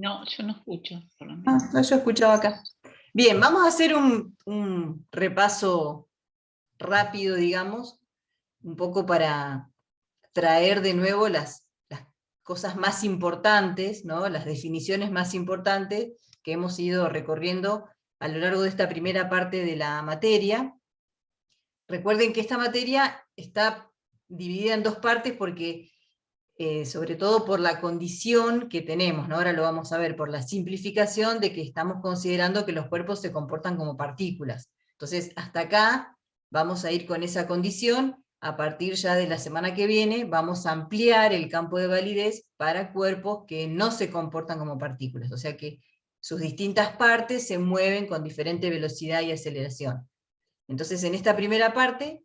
No, yo no escucho, por lo Ah, menos. no, yo escuchaba acá. Bien, vamos a hacer un repaso rápido, digamos, un poco para traer de nuevo las cosas más importantes, ¿no? Las definiciones más importantes que hemos ido recorriendo a lo largo de esta primera parte de la materia. Recuerden que esta materia está dividida en dos partes porque, sobre todo por la condición que tenemos, ¿no? Ahora lo vamos a ver, por la simplificación de que estamos considerando que los cuerpos se comportan como partículas. Entonces, hasta acá vamos a ir con esa condición. A partir ya de la semana que viene vamos a ampliar el campo de validez para cuerpos que no se comportan como partículas, o sea que sus distintas partes se mueven con diferente velocidad y aceleración. Entonces, en esta primera parte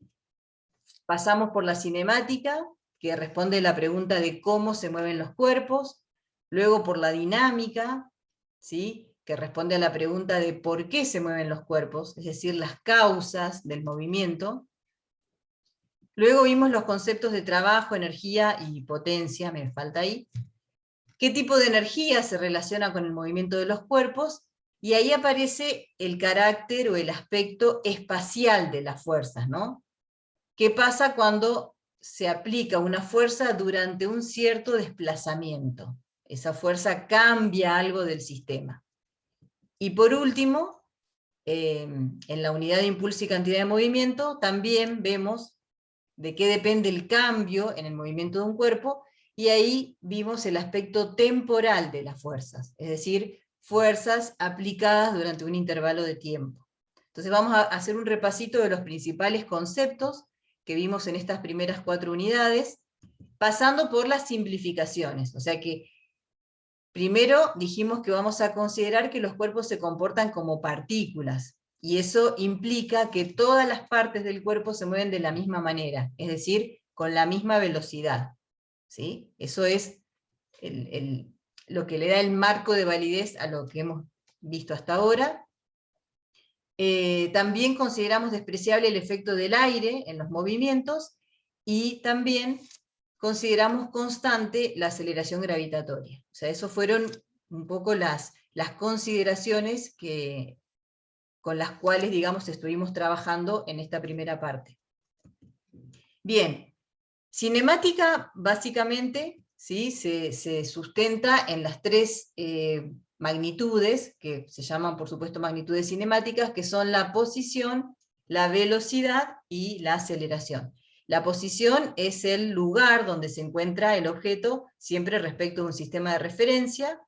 pasamos por la cinemática, que responde la pregunta de cómo se mueven los cuerpos, luego por la dinámica, ¿sí? Que responde a la pregunta de por qué se mueven los cuerpos, es decir, las causas del movimiento. Luego vimos los conceptos de trabajo, energía y potencia, me falta ahí. ¿Qué tipo de energía se relaciona con el movimiento de los cuerpos? Y ahí aparece el carácter o el aspecto espacial de las fuerzas, ¿no? ¿Qué pasa cuando se aplica una fuerza durante un cierto desplazamiento? Esa fuerza cambia algo del sistema. Y por último, en la unidad de impulso y cantidad de movimiento, también vemos de qué depende el cambio en el movimiento de un cuerpo, y ahí vimos el aspecto temporal de las fuerzas, es decir, fuerzas aplicadas durante un intervalo de tiempo. Entonces vamos a hacer un repasito de los principales conceptos que vimos en estas primeras 4 unidades, pasando por las simplificaciones, o sea que primero dijimos que vamos a considerar que los cuerpos se comportan como partículas, y eso implica que todas las partes del cuerpo se mueven de la misma manera, es decir, con la misma velocidad. ¿Sí? Eso es lo que le da el marco de validez a lo que hemos visto hasta ahora. También consideramos despreciable el efecto del aire en los movimientos, y también consideramos constante la aceleración gravitatoria. O sea, eso fueron un poco las consideraciones con las cuales, digamos, estuvimos trabajando en esta primera parte. Bien, cinemática básicamente, ¿sí? se sustenta en las 3 magnitudes, que se llaman por supuesto magnitudes cinemáticas, que son la posición, la velocidad y la aceleración. La posición es el lugar donde se encuentra el objeto, siempre respecto de un sistema de referencia.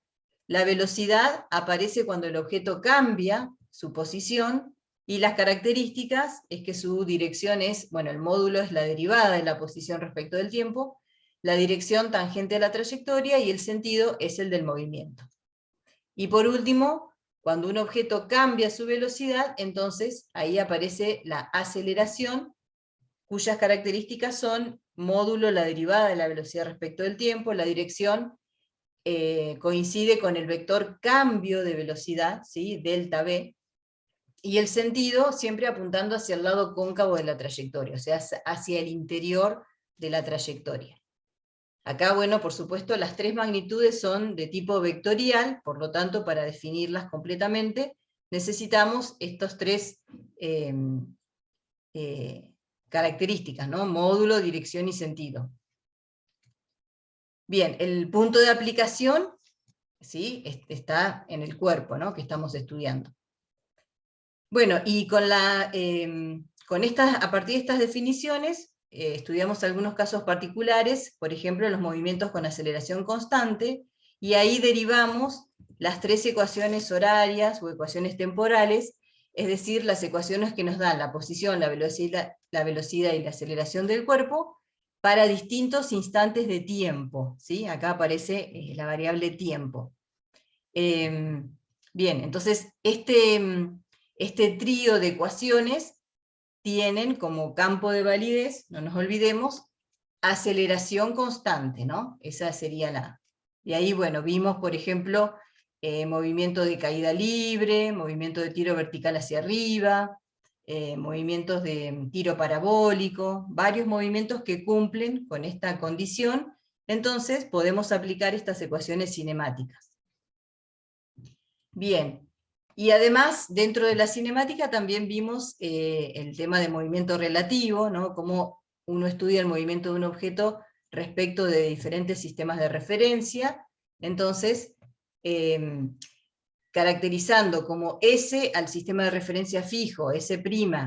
La velocidad aparece cuando el objeto cambia su posición, y las características es que su dirección es, bueno, el módulo es la derivada de la posición respecto del tiempo, la dirección tangente a la trayectoria, y el sentido es el del movimiento. Y por último, cuando un objeto cambia su velocidad, entonces ahí aparece la aceleración, cuyas características son módulo, la derivada de la velocidad respecto del tiempo, la dirección coincide con el vector cambio de velocidad, ¿sí? Delta V, y el sentido siempre apuntando hacia el lado cóncavo de la trayectoria, o sea, hacia el interior de la trayectoria. Acá, bueno, por supuesto, las 3 magnitudes son de tipo vectorial, por lo tanto, para definirlas completamente, necesitamos estos 3 características, ¿no? Módulo, dirección y sentido. Bien, el punto de aplicación, ¿sí? Está en el cuerpo, ¿no? Que estamos estudiando. Bueno, y a partir de estas definiciones, estudiamos algunos casos particulares, por ejemplo, los movimientos con aceleración constante, y ahí derivamos las 3 ecuaciones horarias o ecuaciones temporales, es decir, las ecuaciones que nos dan la posición, la velocidad y la aceleración del cuerpo para distintos instantes de tiempo, ¿sí? Acá aparece la variable tiempo. Bien, entonces este trío de ecuaciones tienen como campo de validez, no nos olvidemos, aceleración constante, ¿no? Esa sería la... Y ahí, bueno, vimos, por ejemplo, movimiento de caída libre, movimiento de tiro vertical hacia arriba, movimientos de tiro parabólico, varios movimientos que cumplen con esta condición, entonces podemos aplicar estas ecuaciones cinemáticas. Bien. Y además, dentro de la cinemática también vimos el tema de movimiento relativo, ¿no? Cómo uno estudia el movimiento de un objeto respecto de diferentes sistemas de referencia. Entonces, caracterizando como S al sistema de referencia fijo, S',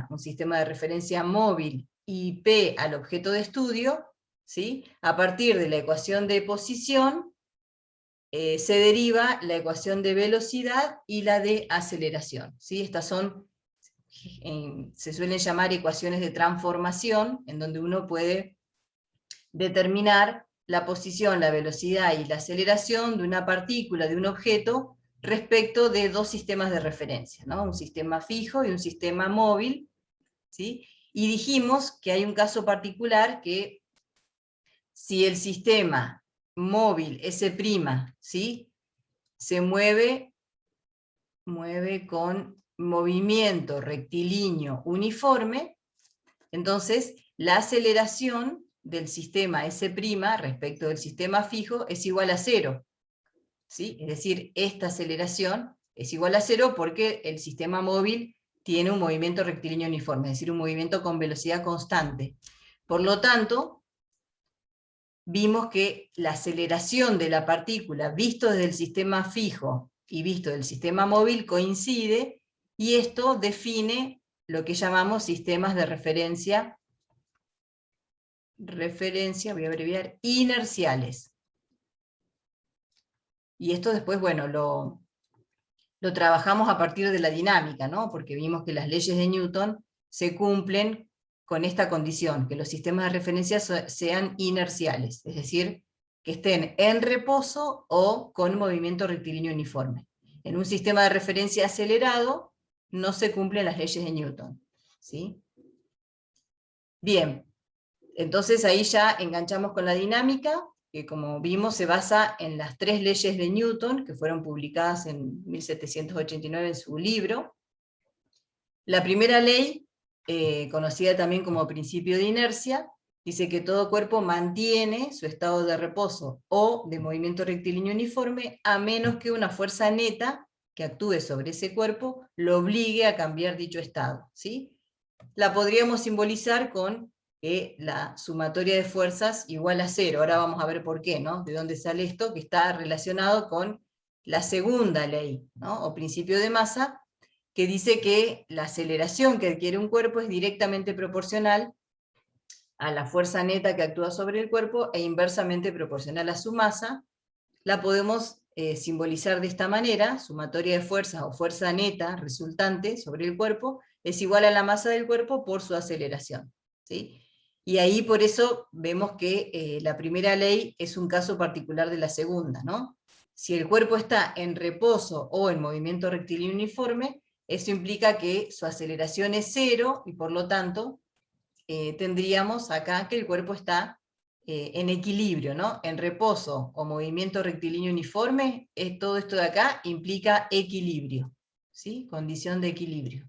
un sistema de referencia móvil, y P al objeto de estudio, ¿sí? A partir de la ecuación de posición, se deriva la ecuación de velocidad y la de aceleración, ¿sí? Estas son, se suelen llamar ecuaciones de transformación, en donde uno puede determinar la posición, la velocidad y la aceleración de una partícula, de un objeto, respecto de dos sistemas de referencia, ¿no? Un sistema fijo y un sistema móvil, ¿sí? Y dijimos que hay un caso particular que si el sistema móvil S', ¿sí? Se mueve con movimiento rectilíneo uniforme, entonces la aceleración del sistema S' respecto del sistema fijo es igual a 0. ¿Sí? Es decir, esta aceleración es igual a 0 porque el sistema móvil tiene un movimiento rectilíneo uniforme, es decir, un movimiento con velocidad constante. Por lo tanto, vimos que la aceleración de la partícula, visto desde el sistema fijo y visto del sistema móvil, coincide, y esto define lo que llamamos sistemas de referencia, voy a abreviar, inerciales. Y esto después, bueno, lo trabajamos a partir de la dinámica, ¿no? Porque vimos que las leyes de Newton se cumplen con esta condición, que los sistemas de referencia sean inerciales, es decir, que estén en reposo o con movimiento rectilíneo uniforme. En un sistema de referencia acelerado no se cumplen las leyes de Newton, ¿sí? Bien, entonces ahí ya enganchamos con la dinámica, que como vimos se basa en las 3 leyes de Newton, que fueron publicadas en 1789 en su libro. La primera ley, conocida también como principio de inercia, dice que todo cuerpo mantiene su estado de reposo o de movimiento rectilíneo uniforme, a menos que una fuerza neta que actúe sobre ese cuerpo lo obligue a cambiar dicho estado, ¿sí? La podríamos simbolizar con que la sumatoria de fuerzas igual a 0. Ahora vamos a ver por qué, ¿no? De dónde sale esto, que está relacionado con la segunda ley, ¿no? O principio de masa, que dice que la aceleración que adquiere un cuerpo es directamente proporcional a la fuerza neta que actúa sobre el cuerpo e inversamente proporcional a su masa. La podemos simbolizar de esta manera: sumatoria de fuerzas o fuerza neta resultante sobre el cuerpo es igual a la masa del cuerpo por su aceleración, ¿sí? Y ahí por eso vemos que la primera ley es un caso particular de la segunda, ¿no? Si el cuerpo está en reposo o en movimiento rectilíneo uniforme, eso implica que su aceleración es 0, y por lo tanto tendríamos acá que el cuerpo está en equilibrio, ¿no? En reposo o movimiento rectilíneo uniforme, todo esto de acá implica equilibrio, ¿sí? Condición de equilibrio.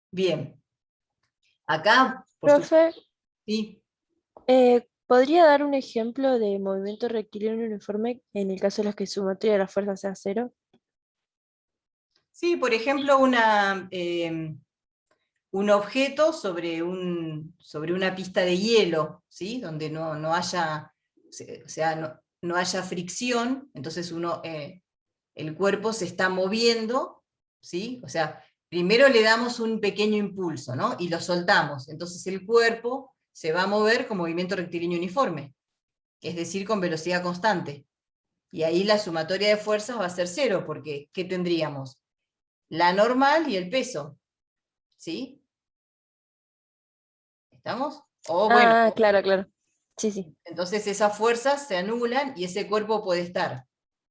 Bien. Acá, por supuesto, Profe, sí. ¿podría dar un ejemplo de movimiento rectilíneo uniforme en el caso de los que su sumatoria de la fuerza sea 0? Sí, por ejemplo, un objeto sobre una pista de hielo, ¿sí? Donde no haya, o sea, no haya fricción, entonces el cuerpo se está moviendo, ¿sí? O sea, primero le damos un pequeño impulso, ¿no? Y lo soltamos, entonces el cuerpo se va a mover con movimiento rectilíneo uniforme, es decir, con velocidad constante. Y ahí la sumatoria de fuerzas va a ser 0, porque ¿qué tendríamos? La normal y el peso, ¿sí? ¿Estamos? O bueno, Ah, claro, claro. Sí, sí. entonces esas fuerzas se anulan y ese cuerpo puede estar,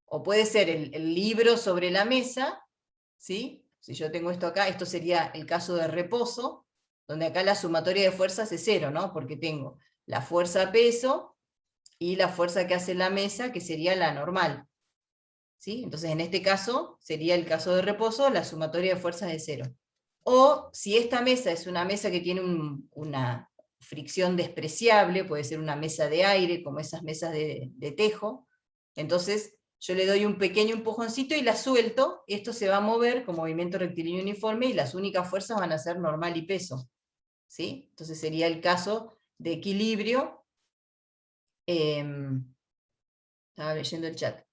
o puede ser el libro sobre la mesa, ¿sí? Si yo tengo esto acá, esto sería el caso de reposo, donde acá la sumatoria de fuerzas es 0, ¿no? Porque tengo la fuerza peso y la fuerza que hace la mesa, que sería la normal, ¿sí? Entonces en este caso, sería el caso de reposo, la sumatoria de fuerzas es 0. O si esta mesa es una mesa que tiene una fricción despreciable, puede ser una mesa de aire, como esas mesas de tejo, entonces yo le doy un pequeño empujoncito y la suelto, esto se va a mover con movimiento rectilíneo uniforme y las únicas fuerzas van a ser normal y peso. ¿Sí? Entonces sería el caso de equilibrio. Estaba leyendo el chat.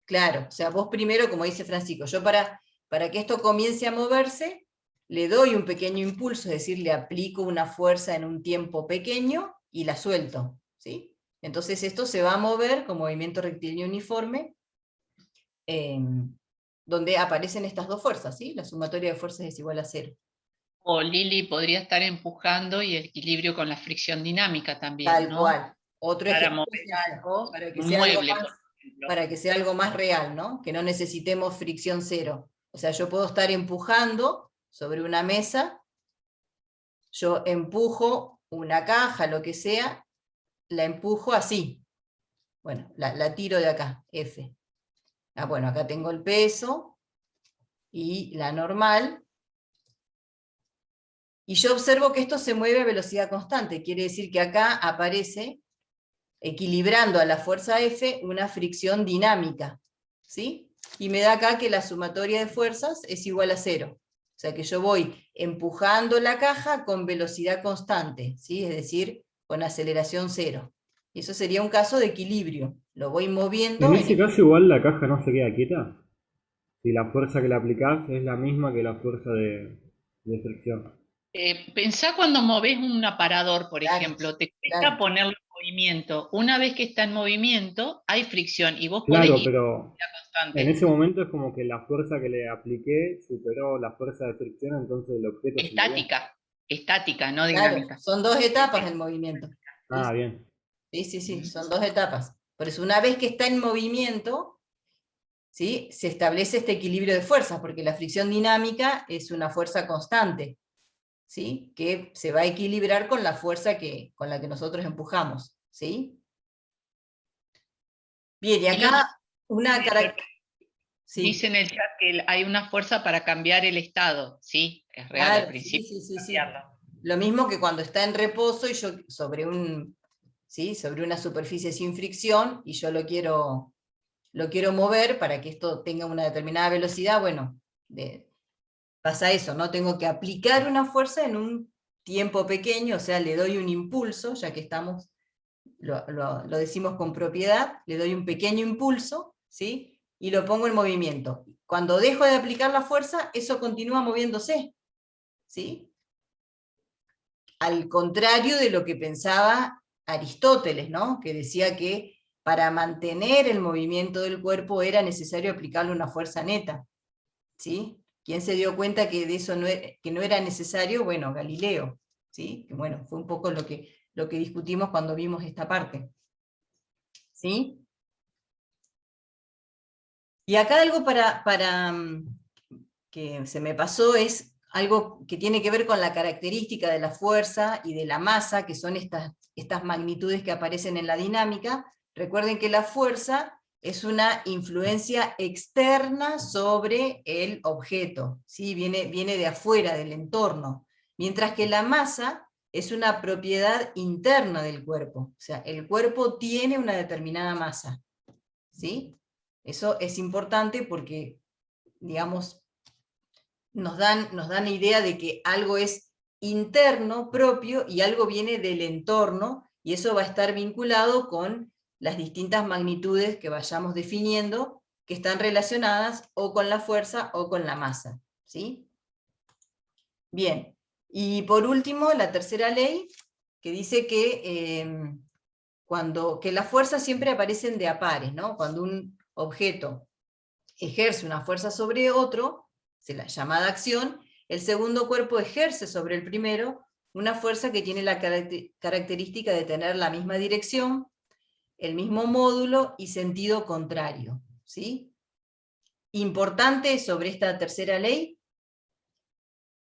Claro, o sea, vos primero, como dice Francisco, yo para que esto comience a moverse, le doy un pequeño impulso, es decir, le aplico una fuerza en un tiempo pequeño y la suelto, ¿sí? Entonces esto se va a mover con movimiento rectilíneo uniforme, donde aparecen estas dos fuerzas, ¿sí? La sumatoria de fuerzas es igual a 0. O Lili podría estar empujando y equilibrio con la fricción dinámica también, Tal ¿no? cual. Otro Para ejemplo mover es ese, algo, para que un sea algo mueble, más, por ejemplo. para que sea algo más real, ¿no? Que no necesitemos fricción cero. O sea, yo puedo estar empujando sobre una mesa, yo empujo una caja, lo que sea, la empujo así. Bueno, la tiro de acá, F. Bueno, acá tengo el peso y la normal. Y yo observo que esto se mueve a velocidad constante. Quiere decir que acá aparece, equilibrando a la fuerza F, una fricción dinámica. ¿Sí? Y me da acá que la sumatoria de fuerzas es igual a 0. O sea que yo voy empujando la caja con velocidad constante, ¿sí? Es decir, con aceleración 0. Y eso sería un caso de equilibrio. Lo voy En moviendo ese caso igual la caja no se queda quieta. Si la fuerza que le aplicás es la misma que la fuerza de fricción. Pensá cuando movés un aparador, por Claro, ejemplo, te cuesta claro. ponerlo en movimiento. Una vez que está en movimiento, hay fricción y vos podés Claro, ir pero a en constante. ese momento es como que la fuerza que le apliqué superó la fuerza de fricción, entonces el objeto se movió. Estática, no Claro, dinámica. son dos etapas del movimiento. Sí, Ah, bien. sí, sí, sí, son dos etapas. Por eso una vez que está en movimiento, ¿sí? Se establece este equilibrio de fuerzas, porque la fricción dinámica es una fuerza constante, ¿sí? Que se va a equilibrar con la fuerza con la que nosotros empujamos. ¿Sí? Bien, y El otro acá una característica. Sí, dice en el chat que hay una fuerza para cambiar el estado. Sí, es real, al claro, sí, principio sí, sí, sí. cambiarlo. Lo mismo que cuando está en reposo y yo ¿sí? Sobre una superficie sin fricción y yo lo quiero mover para que esto tenga una determinada velocidad, bueno, pasa eso, ¿no? Tengo que aplicar una fuerza en un tiempo pequeño, o sea, le doy un impulso, ya que estamos, lo decimos con propiedad, le doy un pequeño impulso, ¿sí? Y lo pongo en movimiento. Cuando dejo de aplicar la fuerza, eso continúa moviéndose, ¿sí? Al contrario de lo que pensaba Aristóteles, ¿no? Que decía que para mantener el movimiento del cuerpo era necesario aplicarle una fuerza neta, ¿sí? ¿Quién se dio cuenta que de eso que no era necesario? Bueno, Galileo, ¿sí? Que bueno, fue un poco lo que discutimos cuando vimos esta parte, ¿sí? Y acá algo que se me pasó es algo que tiene que ver con la característica de la fuerza y de la masa, que son estas magnitudes que aparecen en la dinámica. Recuerden que la fuerza es una influencia externa sobre el objeto, ¿sí? Viene de afuera, del entorno, mientras que la masa es una propiedad interna del cuerpo, o sea, el cuerpo tiene una determinada masa, ¿sí? Eso es importante porque, digamos, nos dan idea de que algo es interno, propio, y algo viene del entorno, y eso va a estar vinculado con las distintas magnitudes que vayamos definiendo, que están relacionadas o con la fuerza o con la masa. ¿Sí? Bien, y por último, la tercera ley, que dice que, que las fuerzas siempre aparecen de a pares, ¿no? Cuando un objeto ejerce una fuerza sobre otro, se la llamada acción, el segundo cuerpo ejerce sobre el primero una fuerza que tiene la característica de tener la misma dirección, el mismo módulo y sentido contrario. ¿Sí? Importante sobre esta tercera ley,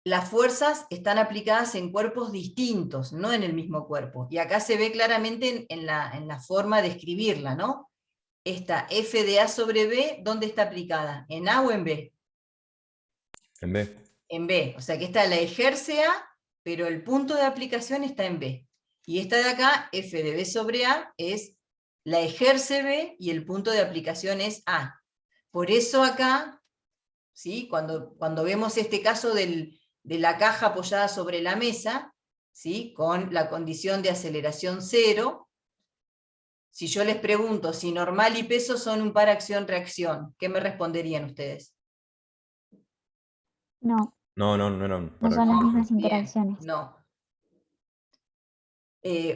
las fuerzas están aplicadas en cuerpos distintos, no en el mismo cuerpo. Y acá se ve claramente en la forma de escribirla, ¿no? Esta F de A sobre B, ¿dónde está aplicada? ¿En A o en B? En B. En B, o sea que esta la ejerce A, pero el punto de aplicación está en B. Y esta de acá, F de B sobre A, es la ejerce B y el punto de aplicación es A. Por eso acá, ¿sí? Cuando vemos este caso de la caja apoyada sobre la mesa, ¿sí? Con la condición de aceleración 0, si yo les pregunto si normal y peso son un par acción-reacción, ¿qué me responderían ustedes? No, No eran no para son las acción. mismas Bien, interacciones. no.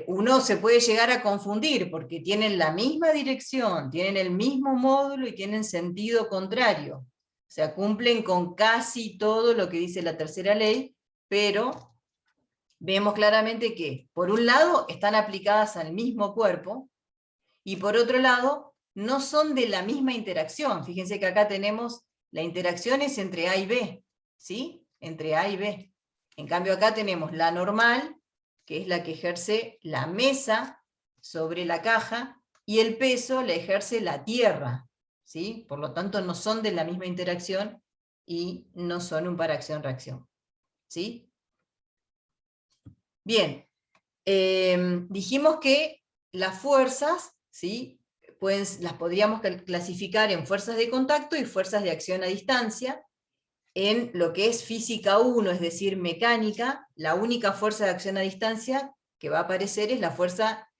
Uno se puede llegar a confundir porque tienen la misma dirección, tienen el mismo módulo y tienen sentido contrario. O sea, cumplen con casi todo lo que dice la tercera ley, pero vemos claramente que, por un lado, están aplicadas al mismo cuerpo, y por otro lado, no son de la misma interacción. Fíjense que acá tenemos, la interacción es entre A y B, ¿sí? Entre A y B. En cambio acá tenemos la normal, que es la que ejerce la mesa sobre la caja, y el peso la ejerce la tierra, ¿sí? Por lo tanto no son de la misma interacción, y no son un par acción-reacción, ¿sí? Bien, dijimos que las fuerzas, ¿sí? Las podríamos clasificar en fuerzas de contacto y fuerzas de acción a distancia. En lo que es física 1, es decir, mecánica, la única fuerza de acción a distancia que va a aparecer es la fuerza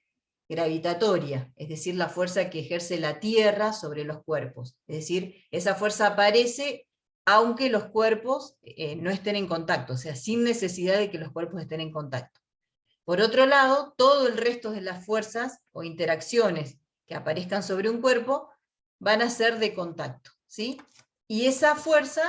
gravitatoria, es decir, la fuerza que ejerce la Tierra sobre los cuerpos. Es decir, esa fuerza aparece aunque los cuerpos no estén en contacto, o sea, sin necesidad de que los cuerpos estén en contacto. Por otro lado, todo el resto de las fuerzas o interacciones que aparezcan sobre un cuerpo van a ser de contacto, ¿sí? Y esa fuerza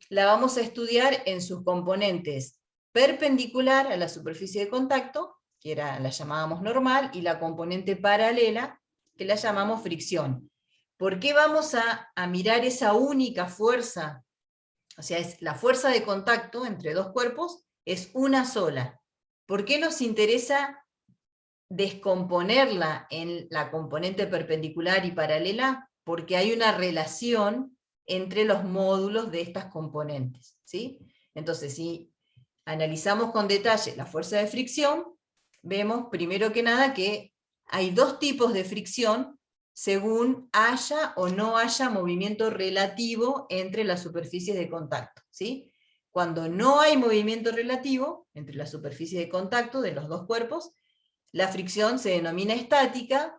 la vamos a estudiar en sus componentes perpendicular a la superficie de contacto, que la llamábamos normal, y la componente paralela, que la llamamos fricción. ¿Por qué vamos a mirar esa única fuerza? O sea, es la fuerza de contacto entre dos cuerpos es una sola. ¿Por qué nos interesa descomponerla en la componente perpendicular y paralela? Porque hay una relación entre los módulos de estas componentes, ¿sí? Entonces, si analizamos con detalle la fuerza de fricción, vemos primero que nada que hay dos tipos de fricción según haya o no haya movimiento relativo entre las superficies de contacto, ¿sí? Cuando no hay movimiento relativo entre las superficies de contacto de los dos cuerpos, la fricción se denomina estática,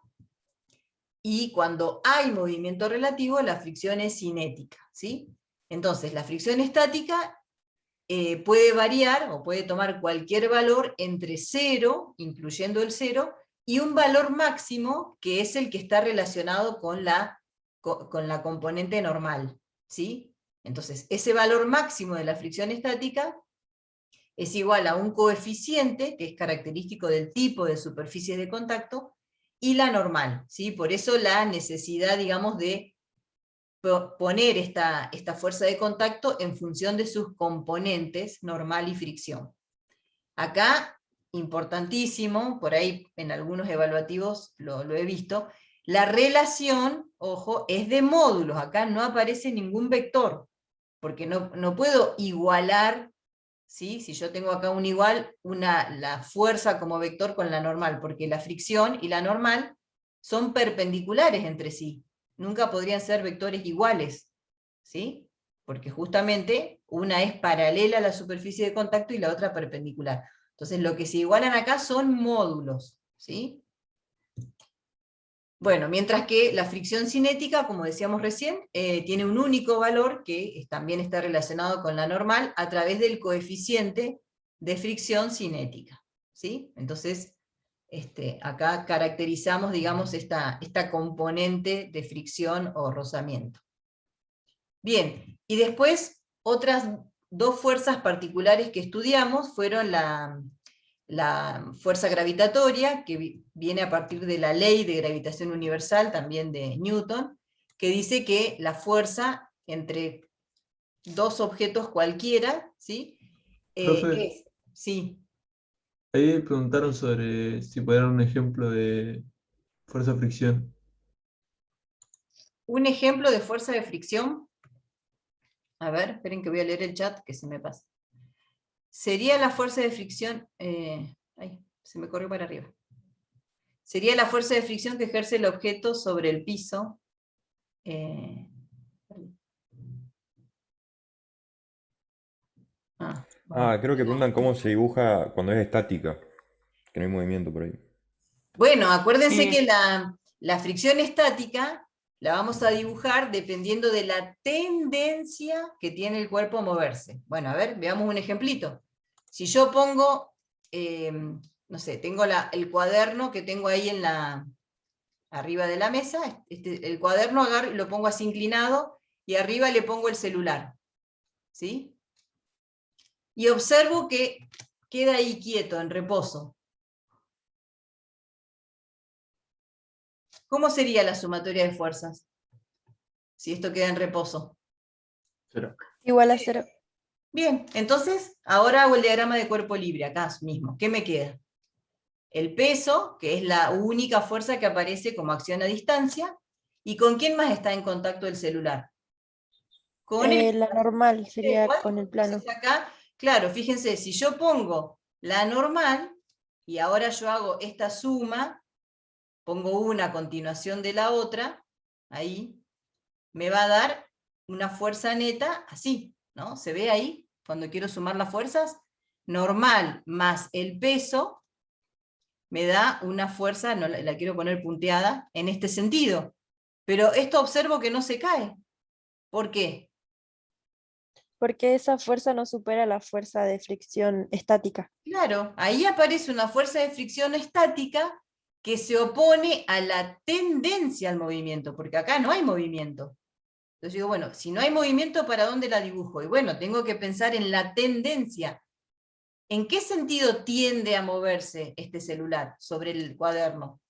y cuando hay movimiento relativo, la fricción es cinética, ¿sí? Entonces, la fricción estática puede variar, o puede tomar cualquier valor entre 0, incluyendo el 0, y un valor máximo, que es el que está relacionado con la componente normal, ¿sí? Entonces, ese valor máximo de la fricción estática es igual a un coeficiente, que es característico del tipo de superficie de contacto, y la normal, ¿sí? Por eso la necesidad, digamos, de poner esta fuerza de contacto en función de sus componentes, normal y fricción. Acá, importantísimo, por ahí en algunos evaluativos lo he visto, la relación, ojo, es de módulos, acá no aparece ningún vector, porque no puedo igualar, ¿sí? Si yo tengo acá un igual, la fuerza como vector con la normal, porque la fricción y la normal son perpendiculares entre sí, nunca podrían ser vectores iguales, ¿sí? Porque justamente una es paralela a la superficie de contacto y la otra perpendicular. Entonces lo que se igualan acá son módulos, ¿sí? Bueno, mientras que la fricción cinética, como decíamos recién, tiene un único valor que también está relacionado con la normal a través del coeficiente de fricción cinética, ¿sí? Entonces, acá caracterizamos, digamos, esta componente de fricción o rozamiento. Bien, y después otras dos fuerzas particulares que estudiamos fueron la fuerza gravitatoria, que viene a partir de la ley de gravitación universal, también de Newton, que dice que la fuerza entre dos objetos cualquiera, ¿sí? Profe, Sí, ahí me preguntaron sobre si puede dar un ejemplo de fuerza fricción. un ejemplo de fuerza de fricción. A ver, esperen que voy a leer el chat, que se me pasa. Sería la fuerza de fricción... ay, se me corrió para arriba. sería la fuerza de fricción que ejerce el objeto sobre el piso. Creo que preguntan cómo se dibuja cuando es estática, que no hay movimiento por ahí. Bueno, acuérdense que la fricción estática la vamos a dibujar dependiendo de la tendencia que tiene el cuerpo a moverse. Bueno, a ver, veamos un ejemplito. Si yo pongo, no sé, tengo el cuaderno que tengo ahí arriba de la mesa, el cuaderno agarro y lo pongo así inclinado, y arriba le pongo el celular, ¿sí? Y observo que queda ahí quieto, en reposo. ¿Cómo sería la sumatoria de fuerzas? Si esto queda en reposo. 0. Igual a 0. Bien, entonces, ahora hago el diagrama de cuerpo libre, acá mismo. ¿Qué me queda? El peso, que es la única fuerza que aparece como acción a distancia, ¿y con quién más está en contacto el celular? Con La normal sería con el plano. Entonces acá, claro, fíjense, si yo pongo la normal, y ahora yo hago esta suma, pongo una a continuación de la otra, ahí, me va a dar una fuerza neta así, ¿no? ¿Se ve ahí? Cuando quiero sumar las fuerzas, normal más el peso, me da una fuerza, no la quiero poner punteada, en este sentido. Pero esto observo que no se cae. ¿Por qué? Porque esa fuerza no supera la fuerza de fricción estática. Claro, ahí aparece una fuerza de fricción estática que se opone a la tendencia al movimiento, porque acá no hay movimiento. Entonces digo, bueno, si no hay movimiento, ¿para dónde la dibujo? Y bueno, tengo que pensar en la tendencia. ¿En qué sentido tiende a moverse este celular sobre el cuaderno?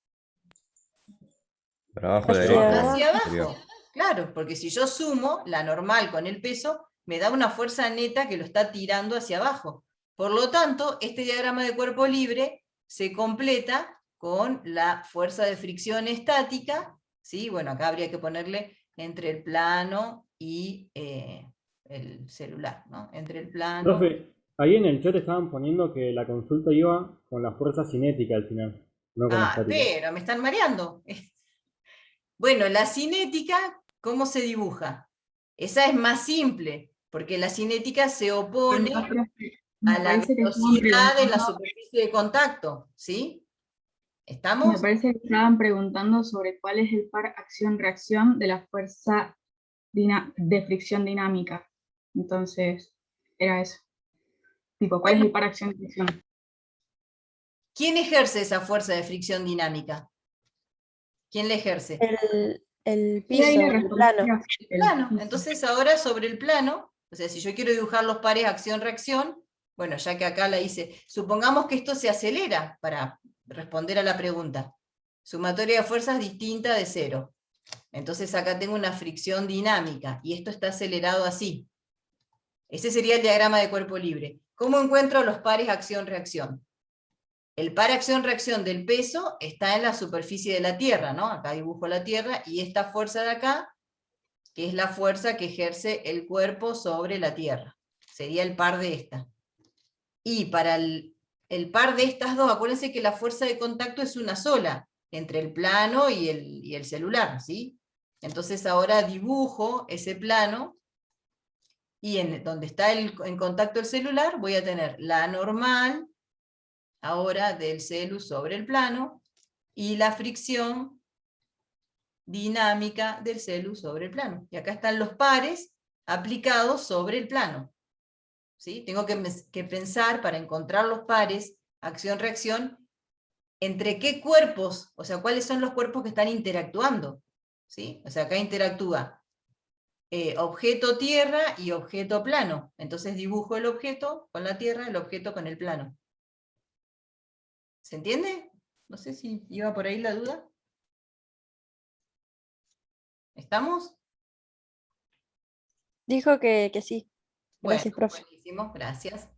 Para abajo a la Hacia derecha. abajo. Hacia sería. abajo. Claro, porque si yo sumo la normal con el peso, me da una fuerza neta que lo está tirando hacia abajo. Por lo tanto, este diagrama de cuerpo libre se completa con la fuerza de fricción estática, ¿sí? Bueno, acá habría que ponerle entre el plano y el celular, ¿no? Entre el plano... Profe, ahí en el chat estaban poniendo que la consulta iba con la fuerza cinética al final, no con la estática. pero me están mareando. Bueno, la cinética, ¿cómo se dibuja? Esa es más simple, porque la cinética se opone a la velocidad de la superficie de contacto, ¿sí? Me ¿Estamos? parece que estaban preguntando sobre cuál es el par acción-reacción de la fuerza de fricción dinámica. Entonces, era eso. Tipo, ¿cuál es el par acción-reacción? ¿Quién ejerce esa fuerza de fricción dinámica? ¿Quién la ejerce? El Sí, ahí piso, le el respondí plano. el Plano. piso. Entonces ahora sobre el plano, o sea, si yo quiero dibujar los pares acción-reacción, bueno, ya que acá la hice, supongamos que esto se acelera para responder a la pregunta. Sumatoria de fuerzas distinta de 0. Entonces acá tengo una fricción dinámica, y esto está acelerado así. Ese sería el diagrama de cuerpo libre. ¿Cómo encuentro los pares acción-reacción? El par acción-reacción del peso está en la superficie de la Tierra, ¿no? Acá dibujo la Tierra, y esta fuerza de acá, que es la fuerza que ejerce el cuerpo sobre la Tierra. Sería el par de esta. Y para el par de estas dos, acuérdense que la fuerza de contacto es una sola, entre el plano y el celular, ¿sí? Entonces ahora dibujo ese plano, y donde está en contacto el celular, voy a tener la normal, ahora del celu sobre el plano, y la fricción dinámica del celu sobre el plano. Y acá están los pares aplicados sobre el plano. ¿Sí? Tengo que pensar, para encontrar los pares, acción-reacción, entre qué cuerpos, o sea, cuáles son los cuerpos que están interactuando. ¿Sí? O sea, acá interactúa objeto tierra y objeto plano. Entonces dibujo el objeto con la tierra, el objeto con el plano. ¿Se entiende? No sé si iba por ahí la duda. ¿Estamos? Dijo que sí. Gracias, Bueno, profe. buenísimo, gracias.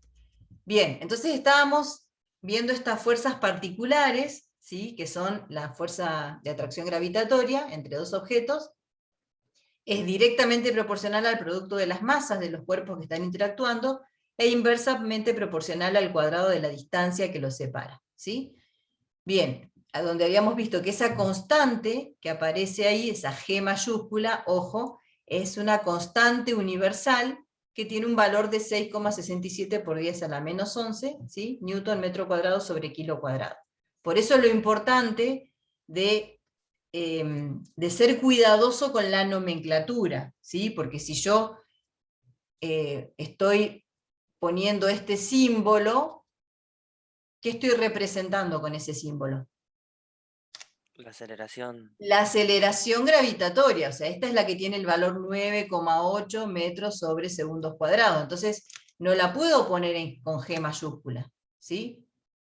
Bien, entonces estábamos viendo estas fuerzas particulares, ¿sí? Que son la fuerza de atracción gravitatoria entre dos objetos. Es directamente proporcional al producto de las masas de los cuerpos que están interactuando, e inversamente proporcional al cuadrado de la distancia que los separa, ¿sí? Bien, a donde habíamos visto que esa constante que aparece ahí, esa G mayúscula, ojo, es una constante universal que tiene un valor de 6,67 por 10 a la menos 11, ¿sí? Newton metro cuadrado sobre kilo cuadrado. Por eso lo importante de ser cuidadoso con la nomenclatura, ¿sí? Porque si yo estoy poniendo este símbolo, ¿qué estoy representando con ese símbolo? La aceleración. La aceleración gravitatoria, o sea, esta es la que tiene el valor 9,8 metros sobre segundos cuadrados, entonces no la puedo poner con G mayúscula, ¿sí?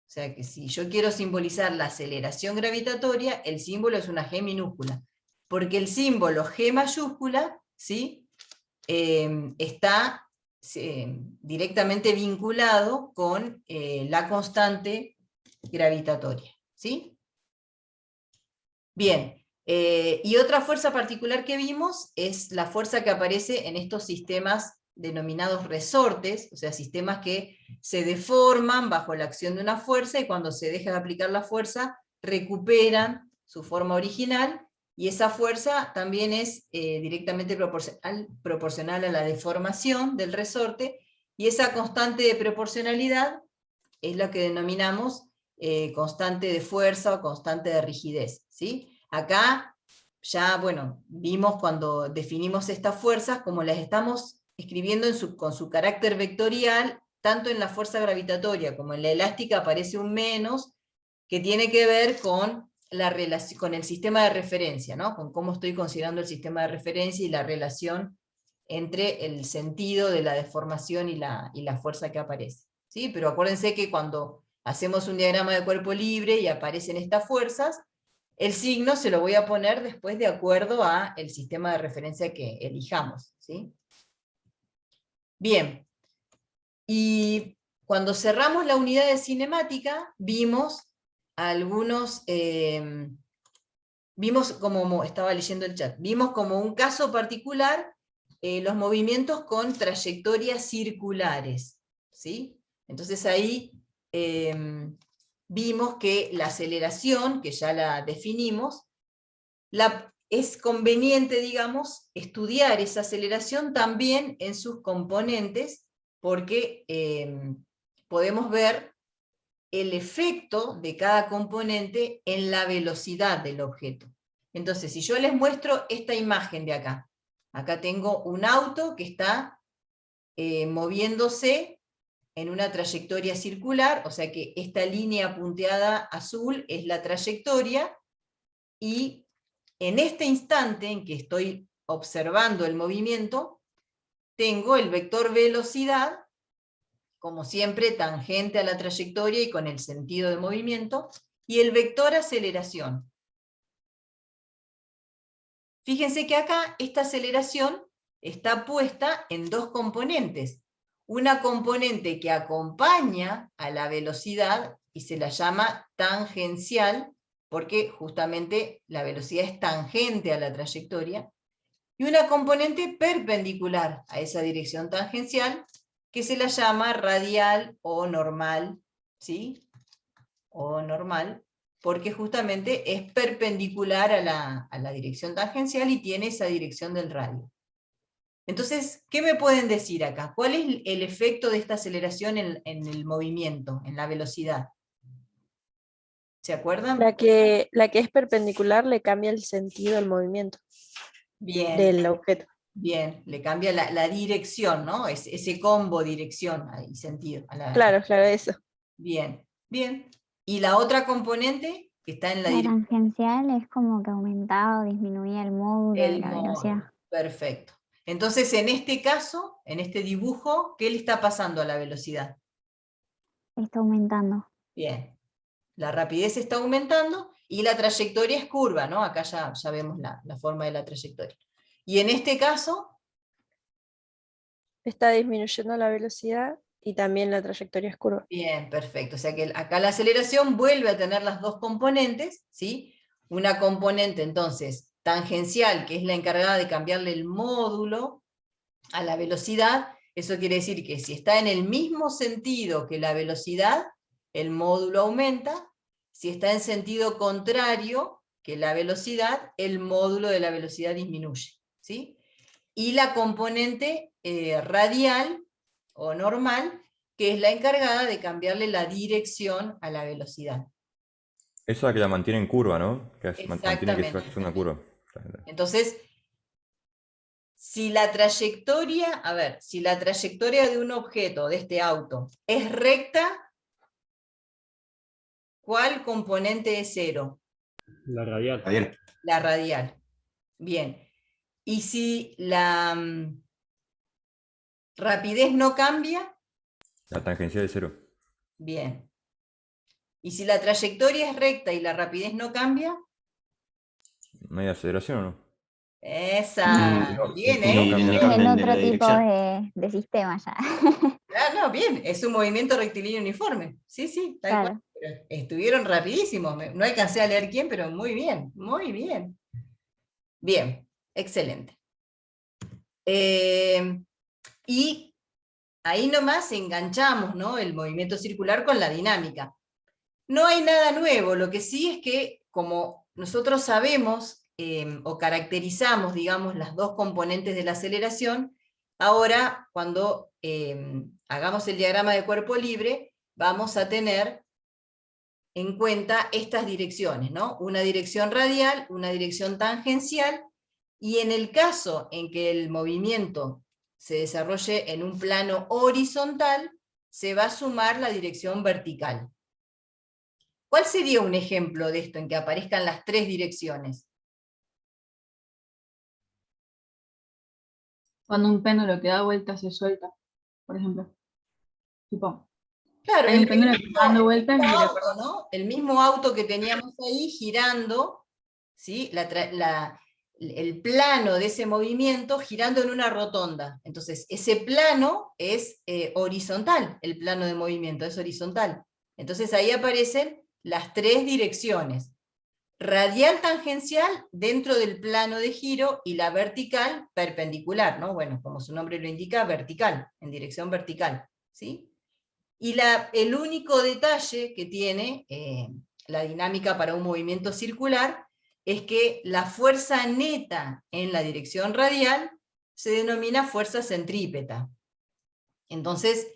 O sea que si yo quiero simbolizar la aceleración gravitatoria, el símbolo es una G minúscula, porque el símbolo G mayúscula, ¿sí? Está directamente vinculado con la constante gravitatoria, ¿sí? Bien, y otra fuerza particular que vimos es la fuerza que aparece en estos sistemas denominados resortes, o sea, sistemas que se deforman bajo la acción de una fuerza y cuando se deja de aplicar la fuerza recuperan su forma original, y esa fuerza también es directamente proporcional a la deformación del resorte, y esa constante de proporcionalidad es lo que denominamos constante de fuerza o constante de rigidez, ¿sí? Acá ya, bueno, vimos cuando definimos estas fuerzas, como las estamos escribiendo con su carácter vectorial, tanto en la fuerza gravitatoria como en la elástica aparece un menos, que tiene que ver con con el sistema de referencia, ¿no? Con cómo estoy considerando el sistema de referencia y la relación entre el sentido de la deformación y la fuerza que aparece, ¿sí? Pero acuérdense que cuando hacemos un diagrama de cuerpo libre y aparecen estas fuerzas, el signo se lo voy a poner después de acuerdo a el sistema de referencia que elijamos, ¿sí? Bien, y cuando cerramos la unidad de cinemática, vimos algunos, vimos como, estaba leyendo el chat, vimos como un caso particular los movimientos con trayectorias circulares, ¿sí? Entonces ahí vimos que la aceleración, que ya la definimos, es conveniente, digamos, estudiar esa aceleración también en sus componentes, porque podemos ver el efecto de cada componente en la velocidad del objeto. Entonces, si yo les muestro esta imagen de acá, acá tengo un auto que está moviéndose en una trayectoria circular, o sea que esta línea punteada azul es la trayectoria, y en este instante en que estoy observando el movimiento, tengo el vector velocidad, como siempre, tangente a la trayectoria y con el sentido de movimiento, y el vector aceleración. Fíjense que acá esta aceleración está puesta en dos componentes. Una componente que acompaña a la velocidad y se la llama tangencial, porque justamente la velocidad es tangente a la trayectoria, y una componente perpendicular a esa dirección tangencial, que se la llama radial o normal, ¿sí? O normal, porque justamente es perpendicular a la dirección tangencial y tiene esa dirección del radio. Entonces, ¿qué me pueden decir acá? ¿Cuál es el efecto de esta aceleración en el movimiento, en la velocidad? ¿Se acuerdan? La que es perpendicular le cambia el sentido al movimiento Bien. del objeto. Bien, le cambia la dirección, ¿no? Ese combo dirección y sentido. Claro, eso. Bien, bien. ¿Y la otra componente que está en la La dirección? tangencial es como que aumentaba o disminuía el módulo de la velocidad. Perfecto. Entonces, en este caso, en este dibujo, ¿qué le está pasando a la velocidad? Está aumentando. Bien. La rapidez está aumentando y la trayectoria es curva, ¿no? Acá ya vemos la forma de la trayectoria. Y en este caso, está disminuyendo la velocidad y también la trayectoria es curva. bien, perfecto. O sea que acá la aceleración vuelve a tener las dos componentes, ¿sí? Una componente entonces tangencial, que es la encargada de cambiarle el módulo a la velocidad. Eso quiere decir que si está en el mismo sentido que la velocidad, el módulo aumenta, Si está en sentido contrario que la velocidad, el módulo de la velocidad disminuye, ¿sí? Y la componente radial o normal, que es la encargada de cambiarle la dirección a la velocidad. Esa que la mantiene en curva, ¿no? Mantiene que Exactamente. es una curva. Entonces, si la trayectoria, a ver, si la trayectoria de un objeto, de este auto, es recta, ¿cuál componente es cero? La radial. La radial. Bien. Y si la rapidez no cambia, La tangencial es 0. bien. Y si la trayectoria es recta y la rapidez no cambia, ¿No hay aceleración o no? esa, bien, Si no cambia. bien. En otro tipo de sistema ya. Ah, no, bien, es un movimiento rectilíneo uniforme. Sí, sí, tal cual. Claro. Pero estuvieron rapidísimos. No alcancé a leer quién, pero muy bien, muy bien. Bien, excelente. Y ahí nomás enganchamos, ¿no?, el movimiento circular con la dinámica. No hay nada nuevo, lo que sí es que como nosotros sabemos o caracterizamos, digamos, las dos componentes de la aceleración, ahora cuando hagamos el diagrama de cuerpo libre, vamos a tener en cuenta estas direcciones, ¿no? Una dirección radial, una dirección tangencial, y en el caso en que el movimiento se desarrolle en un plano horizontal, se va a sumar la dirección vertical. ¿Cuál sería un ejemplo de esto en que aparezcan las tres direcciones? Cuando un péndulo que da vueltas se suelta, por ejemplo. Tipo, Claro, hay un péndulo que está dando vueltas y auto, ¿no? El mismo auto que teníamos ahí girando, ¿sí? El plano de ese movimiento girando en una rotonda. Entonces, ese plano es horizontal, el plano de movimiento es horizontal. Entonces ahí aparecen las tres direcciones. Radial tangencial dentro del plano de giro y la vertical perpendicular, ¿no? Bueno, como su nombre lo indica, vertical, en dirección vertical, ¿sí? Y el único detalle que tiene la dinámica para un movimiento circular es que la fuerza neta en la dirección radial se denomina fuerza centrípeta. Entonces,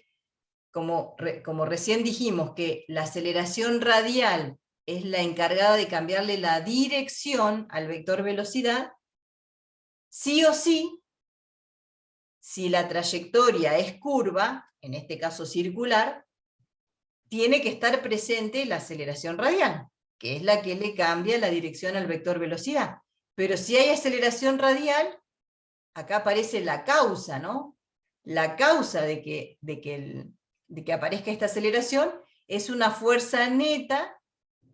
como recién dijimos que la aceleración radial es la encargada de cambiarle la dirección al vector velocidad, sí o sí, si la trayectoria es curva, en este caso circular, tiene que estar presente la aceleración radial, que es la que le cambia la dirección al vector velocidad. Pero si hay aceleración radial, acá aparece la causa, ¿no? La causa de que aparezca esta aceleración es una fuerza neta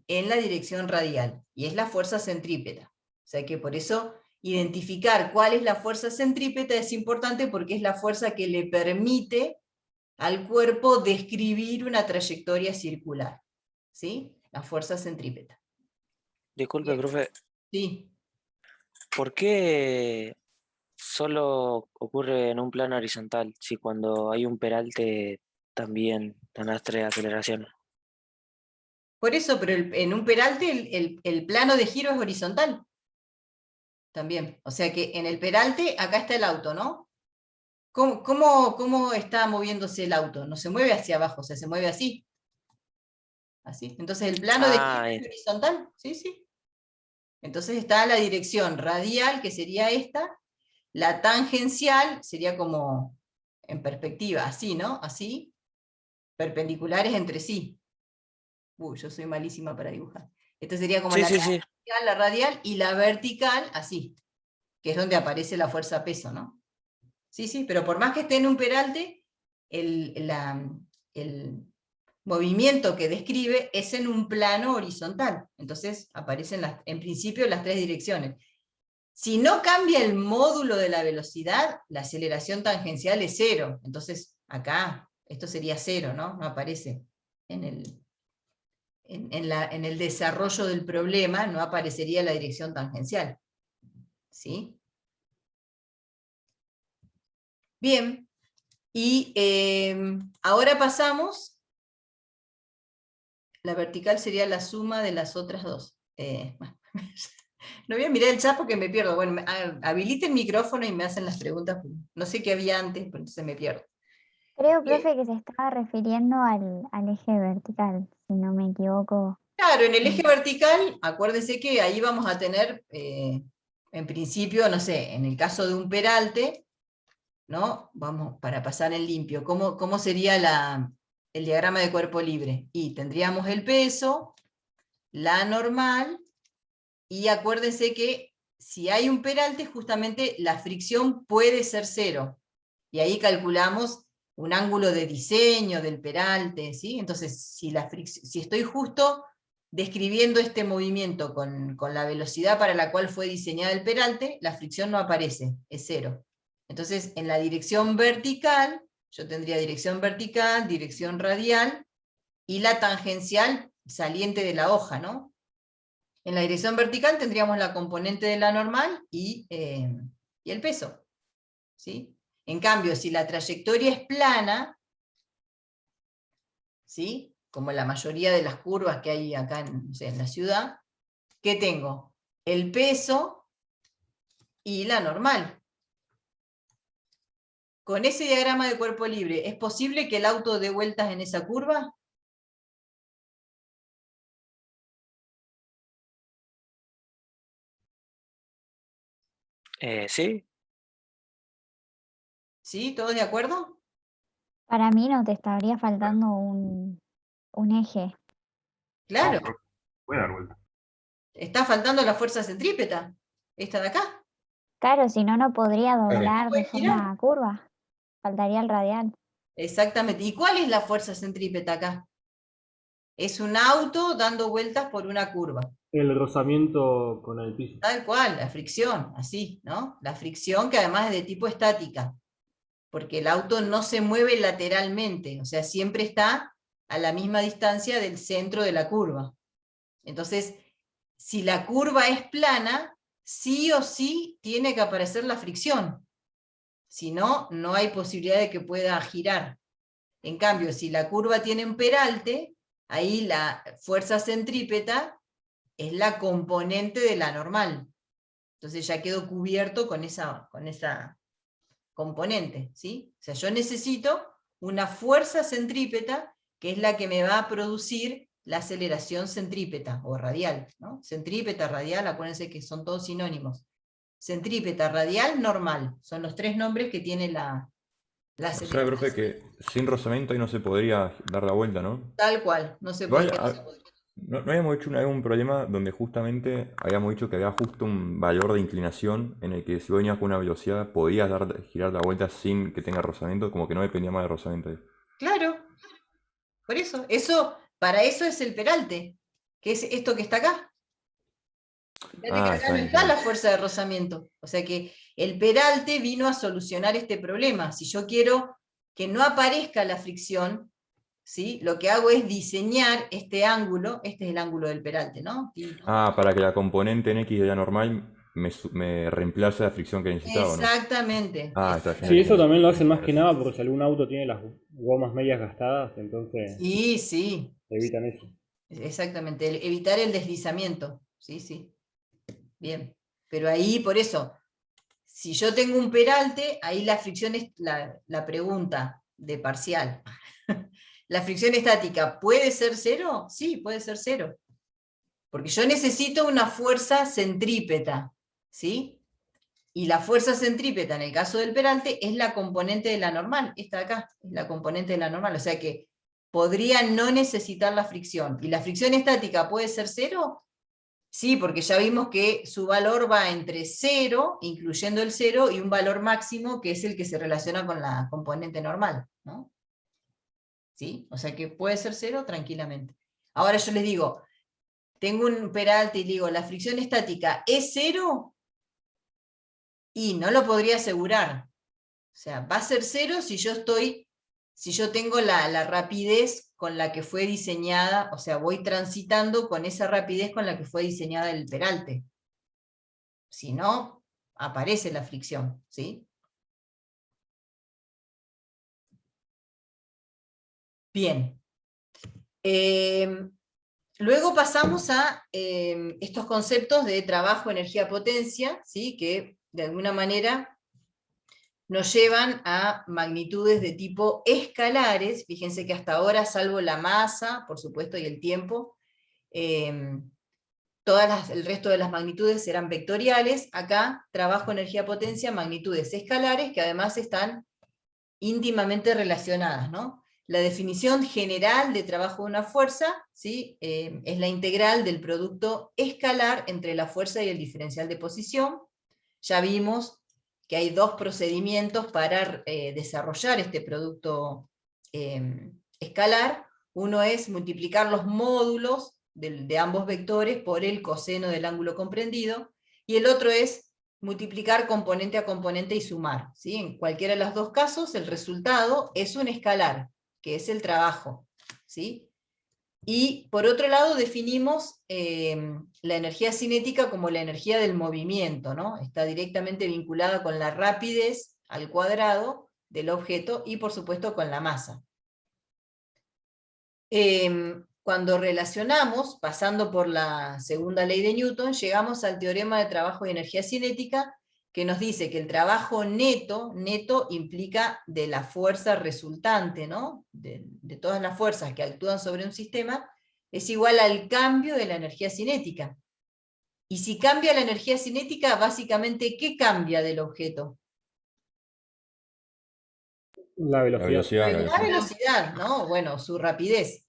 en la dirección radial, y es la fuerza centrípeta. O sea que por eso identificar cuál es la fuerza centrípeta es importante, porque es la fuerza que le permite al cuerpo describir una trayectoria circular, ¿sí? La fuerza centrípeta. Disculpe, Bien. profe, Sí. ¿por qué solo ocurre en un plano horizontal si cuando hay un peralte también dan las tres aceleraciones? Por eso, pero en un peralte el plano de giro es horizontal. También. O sea que en el peralte, acá está el auto, ¿no? ¿Cómo está moviéndose el auto? No se mueve hacia abajo, o sea, se mueve así. Así. Entonces el plano de giro es horizontal. Sí, sí. Entonces está la dirección radial, que sería esta. La tangencial sería como en perspectiva, así, ¿no? Así. Perpendiculares entre sí. Uy, yo soy malísima para dibujar. Esta sería como la tangencial, la radial, y la vertical, así, que es donde aparece la fuerza peso, ¿no? Sí, sí, pero por más que esté en un peralte, el movimiento que describe es en un plano horizontal. Entonces aparecen en principio las tres direcciones. Si no cambia el módulo de la velocidad, la aceleración tangencial es cero. Entonces acá esto sería cero, ¿no? No aparece en el desarrollo del problema, no aparecería la dirección tangencial. ¿Sí? Bien, y ahora pasamos La vertical sería la suma de las otras dos. Bueno, no voy a mirar el chat porque me pierdo. Bueno, habilite el micrófono y me hacen las preguntas. No sé qué había antes, pero entonces me pierdo. Creo, profe, que se estaba refiriendo al eje vertical, si no me equivoco. Claro, en el eje vertical, acuérdense que ahí vamos a tener, en principio, no sé, en el caso de un peralte, ¿no? Vamos, para pasar en limpio, ¿cómo sería el diagrama de cuerpo libre? Y tendríamos el peso, la normal, y acuérdense que si hay un peralte, justamente la fricción puede ser cero. Y ahí calculamos un ángulo de diseño del peralte, ¿sí? Entonces, si estoy justo describiendo este movimiento con la velocidad para la cual fue diseñada el peralte, la fricción no aparece, es cero. Entonces, en la dirección vertical, yo tendría dirección vertical, dirección radial, y la tangencial saliente de la hoja, ¿no? En la dirección vertical tendríamos la componente de la normal y el peso, ¿sí? En cambio, si la trayectoria es plana, ¿sí? Como la mayoría de las curvas que hay acá en la ciudad, ¿qué tengo? El peso y la normal. Con ese diagrama de cuerpo libre, ¿es posible que el auto dé vueltas en esa curva? Sí, ¿Sí? ¿Todos de acuerdo? Para mí no te estaría faltando un eje. Claro. Puede dar vuelta. Está faltando la fuerza centrípeta. Esta de acá. Claro, si no, no podría doblar de Puede girar. forma curva. Faltaría el radial. Exactamente. ¿Y cuál es la fuerza centrípeta acá? Es un auto dando vueltas por una curva. El rozamiento con el piso. Tal cual, la fricción, así, ¿no? La fricción que además es de tipo estática, porque el auto no se mueve lateralmente, o sea, siempre está a la misma distancia del centro de la curva. Entonces, si la curva es plana, sí o sí tiene que aparecer la fricción. Si no, no hay posibilidad de que pueda girar. En cambio, si la curva tiene un peralte, ahí la fuerza centrípeta es la componente de la normal. Entonces ya quedó cubierto con esa componente, ¿sí? O sea, yo necesito una fuerza centrípeta que es la que me va a producir la aceleración centrípeta o radial, ¿no? Centrípeta, radial, acuérdense que son todos sinónimos. Centrípeta, radial, normal. Son los tres nombres que tiene la O sea, aceleración. profe, que sin rozamiento ahí no se podría dar la vuelta, ¿no? Tal cual, no se Igual, podría. no habíamos hecho una vez un problema donde justamente habíamos dicho que había justo un valor de inclinación en el que si vos venías con una velocidad podías girar la vuelta sin que tenga rozamiento, como que no dependía más del rozamiento ahí. Claro, por eso, para eso es el peralte, que es esto que está acá. Fíjate que acá no está la fuerza de rozamiento. O sea que el peralte vino a solucionar este problema. Si yo quiero que no aparezca la fricción, ¿sí? Lo que hago es diseñar este ángulo, este es el ángulo del peralte, ¿no? Para que la componente en X de la normal me reemplace la fricción que necesitaba, ¿o no? Exactamente. Está Sí, eso también lo hacen más que Gracias. nada porque si algún auto tiene las gomas medias gastadas, entonces Sí, evitan eso. exactamente. Evitar el deslizamiento. Sí. Bien. Pero ahí, por eso, si yo tengo un peralte, ahí la fricción es la pregunta de parcial. ¿La fricción estática puede ser cero? Sí, puede ser cero. Porque yo necesito una fuerza centrípeta, ¿sí? Y la fuerza centrípeta en el caso del peralte es la componente de la normal. Esta de acá es la componente de la normal. O sea que podría no necesitar la fricción. ¿Y la fricción estática puede ser cero? Sí, porque ya vimos que su valor va entre 0, incluyendo el 0, y un valor máximo que es el que se relaciona con la componente normal, ¿no? ¿Sí? O sea que puede ser 0 tranquilamente. Ahora yo les digo, tengo un peralte y digo, ¿la fricción estática es 0? Y no lo podría asegurar. O sea, va a ser 0 si yo tengo la rapidez con la que fue diseñada, o sea, voy transitando con esa rapidez con la que fue diseñada el peralte. Si no, aparece la fricción, ¿sí? Bien. Luego pasamos a estos conceptos de trabajo, energía, potencia, ¿sí? Que de alguna manera nos llevan a magnitudes de tipo escalares. Fíjense que hasta ahora, salvo la masa, por supuesto, y el tiempo, el resto de las magnitudes eran vectoriales. Acá, trabajo, energía, potencia, magnitudes escalares, que además están íntimamente relacionadas, ¿no? La definición general de trabajo de una fuerza, ¿sí? Es la integral del producto escalar entre la fuerza y el diferencial de posición. Ya vimos que hay dos procedimientos para desarrollar este producto escalar. Uno es multiplicar los módulos de ambos vectores por el coseno del ángulo comprendido, y el otro es multiplicar componente a componente y sumar, ¿sí? En cualquiera de los dos casos, el resultado es un escalar, que es el trabajo, ¿sí? Y por otro lado definimos la energía cinética como la energía del movimiento, ¿no? Está directamente vinculada con la rapidez al cuadrado del objeto y por supuesto con la masa. Cuando relacionamos, pasando por la segunda ley de Newton, llegamos al teorema de trabajo y energía cinética, que nos dice que el trabajo neto implica de la fuerza resultante, ¿no? De todas las fuerzas que actúan sobre un sistema, es igual al cambio de la energía cinética. Y si cambia la energía cinética, básicamente, ¿qué cambia del objeto? La velocidad. La velocidad, ¿no? Bueno, su rapidez.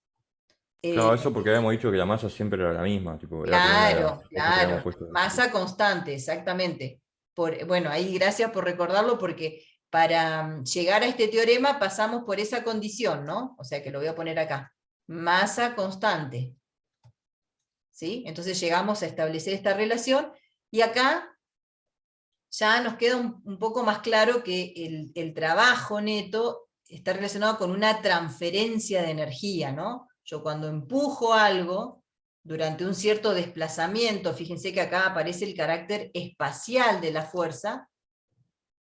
Claro, eso porque habíamos dicho que la masa siempre era la misma, tipo, era como una de las cosas que habíamos puesto. Masa constante, exactamente. Bueno, ahí gracias por recordarlo, porque para llegar a este teorema pasamos por esa condición, ¿no? O sea que lo voy a poner acá. Masa constante. ¿Sí? Entonces llegamos a establecer esta relación, y acá ya nos queda un poco más claro que el trabajo neto está relacionado con una transferencia de energía, ¿no? Yo cuando empujo algo, durante un cierto desplazamiento, fíjense que acá aparece el carácter espacial de la fuerza,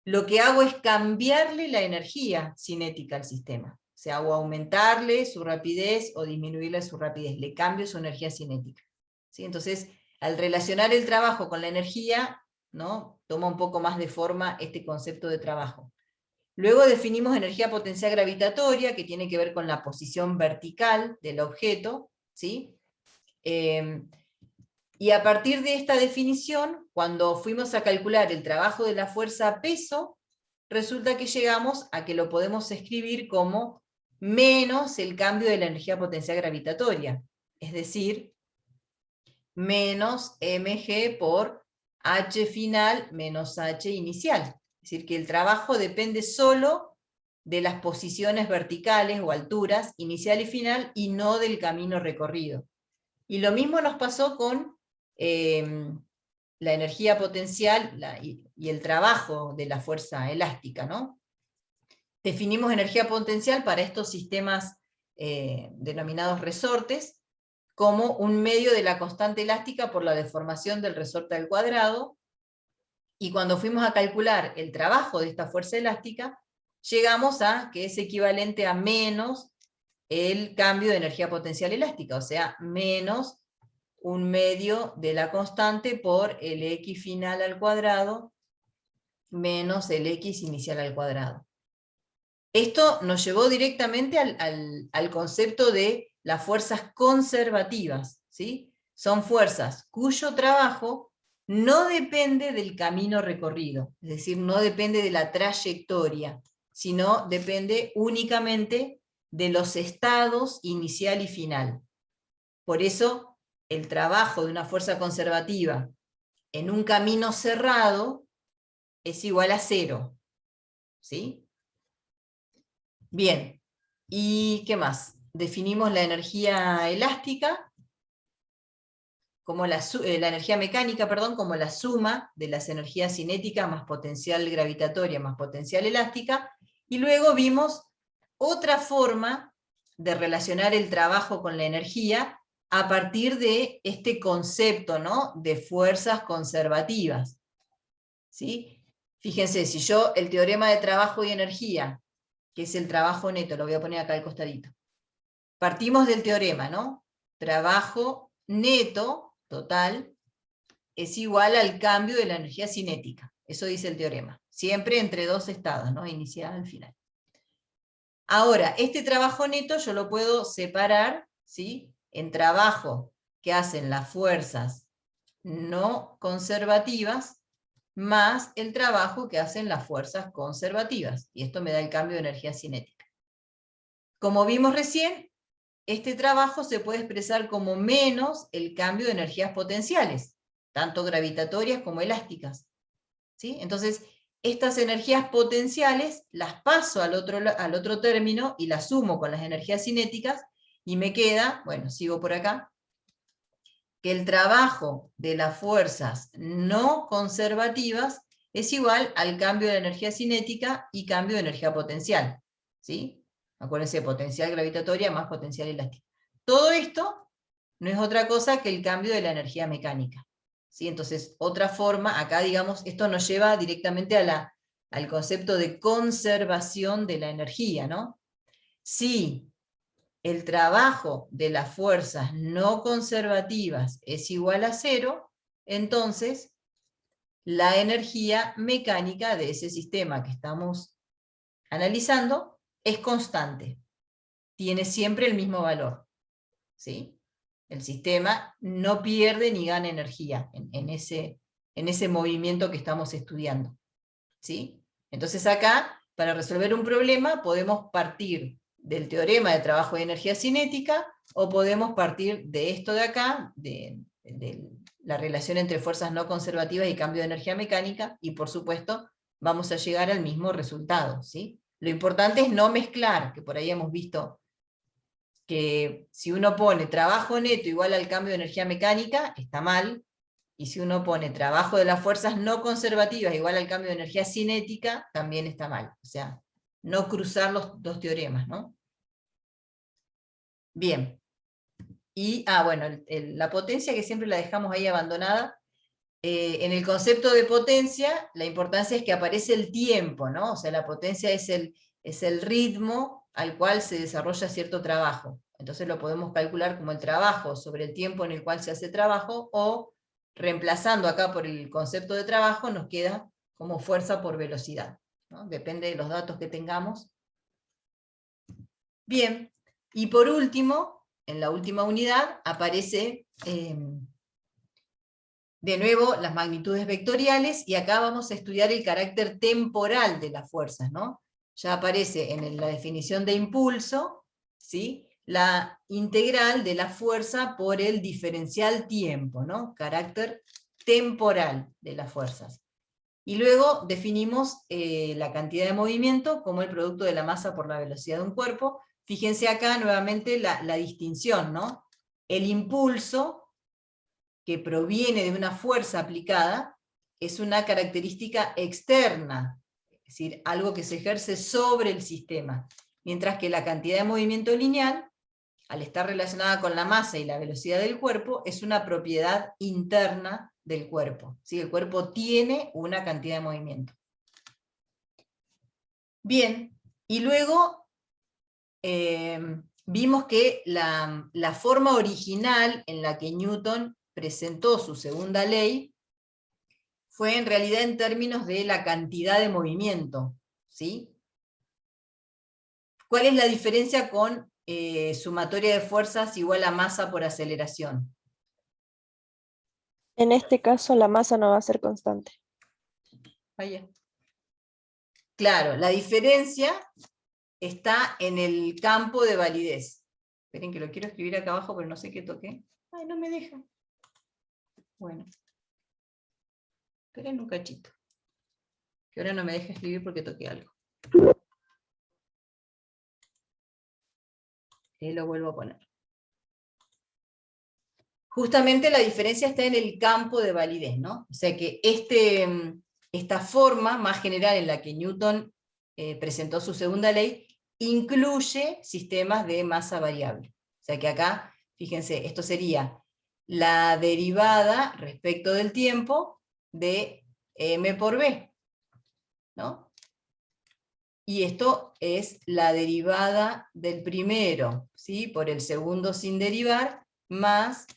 lo que hago es cambiarle la energía cinética al sistema. O sea, o aumentarle su rapidez o disminuirle su rapidez, le cambio su energía cinética. ¿Sí? Entonces, al relacionar el trabajo con la energía, ¿no? Toma un poco más de forma este concepto de trabajo. Luego definimos energía potencial gravitatoria, que tiene que ver con la posición vertical del objeto, ¿sí? Y a partir de esta definición, cuando fuimos a calcular el trabajo de la fuerza peso, resulta que llegamos a que lo podemos escribir como menos el cambio de la energía potencial gravitatoria, es decir, menos mg por h final menos h inicial. Es decir, que el trabajo depende solo de las posiciones verticales o alturas, inicial y final, y no del camino recorrido. Y lo mismo nos pasó con la energía potencial y el trabajo de la fuerza elástica, ¿no? Definimos energía potencial para estos sistemas denominados resortes, como un medio de la constante elástica por la deformación del resorte al cuadrado, y cuando fuimos a calcular el trabajo de esta fuerza elástica, llegamos a que es equivalente a menos el cambio de energía potencial elástica, o sea, menos un medio de la constante por el x final al cuadrado menos el x inicial al cuadrado. Esto nos llevó directamente al concepto de las fuerzas conservativas, ¿sí? Son fuerzas cuyo trabajo no depende del camino recorrido, es decir, no depende de la trayectoria, sino depende únicamente de los estados inicial y final. Por eso, el trabajo de una fuerza conservativa en un camino cerrado es igual a 0, ¿sí? Bien, ¿y qué más? Definimos la energía elástica, como la energía mecánica, perdón, como la suma de las energías cinéticas más potencial gravitatoria más potencial elástica, y luego vimos otra forma de relacionar el trabajo con la energía a partir de este concepto, ¿no? De fuerzas conservativas. ¿Sí? Fíjense, si yo el teorema de trabajo y energía, que es el trabajo neto, lo voy a poner acá al costadito. Partimos del teorema, ¿no? trabajo neto, total, es igual al cambio de la energía cinética. Eso dice el teorema. Siempre entre dos estados, ¿no? Inicial al final. Ahora, este trabajo neto yo lo puedo separar, ¿sí?, en trabajo que hacen las fuerzas no conservativas, más el trabajo que hacen las fuerzas conservativas. Y esto me da el cambio de energía cinética. Como vimos recién, este trabajo se puede expresar como menos el cambio de energías potenciales, tanto gravitatorias como elásticas, ¿sí? Entonces, estas energías potenciales las paso al otro término y las sumo con las energías cinéticas, y me queda, bueno, sigo por acá, que el trabajo de las fuerzas no conservativas es igual al cambio de energía cinética y cambio de energía potencial, ¿sí? Acuérdense, potencial gravitatoria más potencial elástica. Todo esto no es otra cosa que el cambio de la energía mecánica, ¿sí? Entonces, otra forma, acá digamos, esto nos lleva directamente al concepto de conservación de la energía, ¿no? Si el trabajo de las fuerzas no conservativas es igual a 0, entonces la energía mecánica de ese sistema que estamos analizando es constante, tiene siempre el mismo valor, ¿sí? El sistema no pierde ni gana energía en ese movimiento que estamos estudiando, ¿sí? Entonces acá, para resolver un problema, podemos partir del teorema de trabajo de energía cinética, o podemos partir de esto de acá, de la relación entre fuerzas no conservativas y cambio de energía mecánica, y por supuesto vamos a llegar al mismo resultado, ¿sí? Lo importante es no mezclar, que por ahí hemos visto que si uno pone trabajo neto igual al cambio de energía mecánica, está mal, y si uno pone trabajo de las fuerzas no conservativas igual al cambio de energía cinética, también está mal. O sea, no cruzar los dos teoremas, ¿no? Bien. Y, bueno, la potencia, que siempre la dejamos ahí abandonada. En el concepto de potencia, la importancia es que aparece el tiempo, ¿no? O sea, la potencia es el ritmo al cual se desarrolla cierto trabajo. Entonces lo podemos calcular como el trabajo sobre el tiempo en el cual se hace trabajo, o reemplazando acá por el concepto de trabajo, nos queda como fuerza por velocidad, ¿no? Depende de los datos que tengamos. Bien, y por último, en la última unidad, aparece de nuevo las magnitudes vectoriales, y acá vamos a estudiar el carácter temporal de las fuerzas, ¿no? Ya aparece en la definición de impulso, ¿sí?, la integral de la fuerza por el diferencial tiempo, ¿no? Carácter temporal de las fuerzas. Y luego definimos la cantidad de movimiento como el producto de la masa por la velocidad de un cuerpo. Fíjense acá nuevamente la distinción, ¿no? El impulso, que proviene de una fuerza aplicada, es una característica externa, es decir, algo que se ejerce sobre el sistema, mientras que la cantidad de movimiento lineal, al estar relacionada con la masa y la velocidad del cuerpo, es una propiedad interna del cuerpo, ¿sí? El cuerpo tiene una cantidad de movimiento. Bien, y luego vimos que la forma original en la que Newton presentó su segunda ley fue en realidad en términos de la cantidad de movimiento, ¿sí? ¿Cuál es la diferencia con sumatoria de fuerzas igual a masa por aceleración? En este caso la masa no va a ser constante. Vaya. Claro, la diferencia está en el campo de validez. Esperen que lo quiero escribir acá abajo, pero no sé qué toqué. Ay, no me deja. Bueno. Esperen un cachito. Que ahora no me deja escribir porque toqué algo. Y lo vuelvo a poner. Justamente la diferencia está en el campo de validez, ¿no? O sea que esta forma más general en la que Newton presentó su segunda ley incluye sistemas de masa variable. O sea que acá, fíjense, esto sería la derivada respecto del tiempo de m por b, ¿no? Y esto es la derivada del primero, ¿sí?, por el segundo sin derivar, más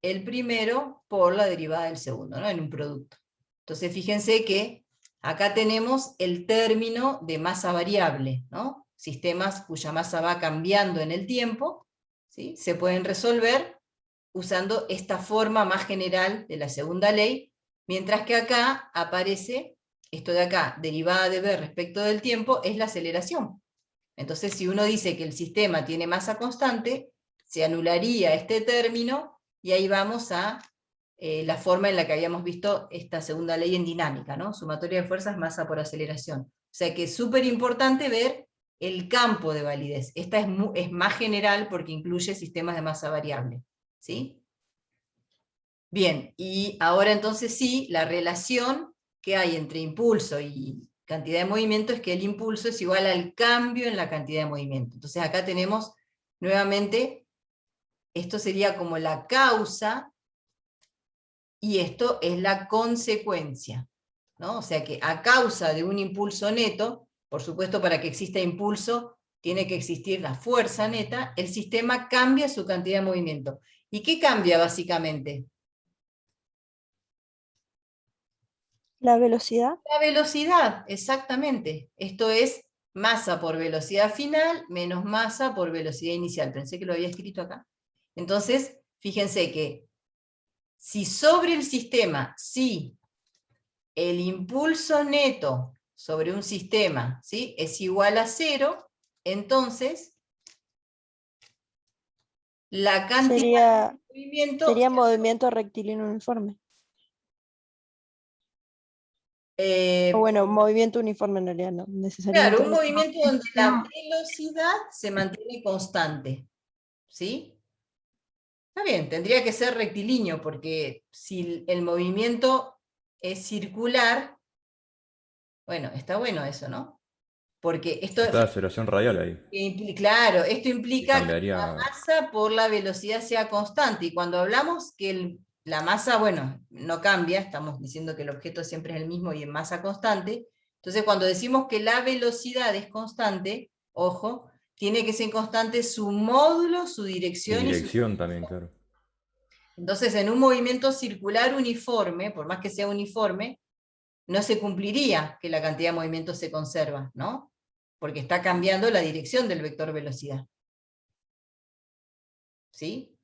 el primero por la derivada del segundo, ¿no? En un producto. Entonces fíjense que acá tenemos el término de masa variable, ¿no? Sistemas cuya masa va cambiando en el tiempo, ¿sí? Se pueden resolver usando esta forma más general de la segunda ley, mientras que acá aparece, esto de acá, derivada de B respecto del tiempo, es la aceleración. Entonces, si uno dice que el sistema tiene masa constante, se anularía este término, y ahí vamos a la forma en la que habíamos visto esta segunda ley en dinámica, ¿no? Sumatoria de fuerzas, masa por aceleración. O sea que es súper importante ver el campo de validez. Esta es más general porque incluye sistemas de masa variable, ¿sí? Bien, y ahora entonces sí, la relación que hay entre impulso y cantidad de movimiento es que el impulso es igual al cambio en la cantidad de movimiento. Entonces acá tenemos nuevamente, esto sería como la causa, y esto es la consecuencia, ¿no? O sea que a causa de un impulso neto, por supuesto para que exista impulso, tiene que existir la fuerza neta, el sistema cambia su cantidad de movimiento. ¿Y qué cambia básicamente? La velocidad. La velocidad, exactamente. Esto es masa por velocidad final menos masa por velocidad inicial. Pensé que lo había escrito acá. Entonces, fíjense que si sobre el sistema, si el impulso neto sobre un sistema, ¿sí?, es igual a 0, entonces la cantidad de movimiento... Sería movimiento rectilíneo uniforme. O bueno, movimiento uniforme en realidad, no necesariamente. Claro, un movimiento donde la velocidad se mantiene constante, ¿sí? Está bien, tendría que ser rectilíneo, porque si el movimiento es circular, bueno, está bueno eso, ¿no? Porque esto... Está la aceleración radial ahí. Claro, esto implica que Cambiaría. la masa por la velocidad sea constante, y cuando hablamos que la masa, bueno, no cambia, estamos diciendo que el objeto siempre es el mismo y en masa constante, entonces cuando decimos que la velocidad es constante, ojo, tiene que ser constante su módulo, su Y dirección y su... dirección también, claro. Entonces, en un movimiento circular uniforme, por más que sea uniforme, no se cumpliría que la cantidad de movimiento se conserva, ¿no? Porque está cambiando la dirección del vector velocidad. ¿Sí?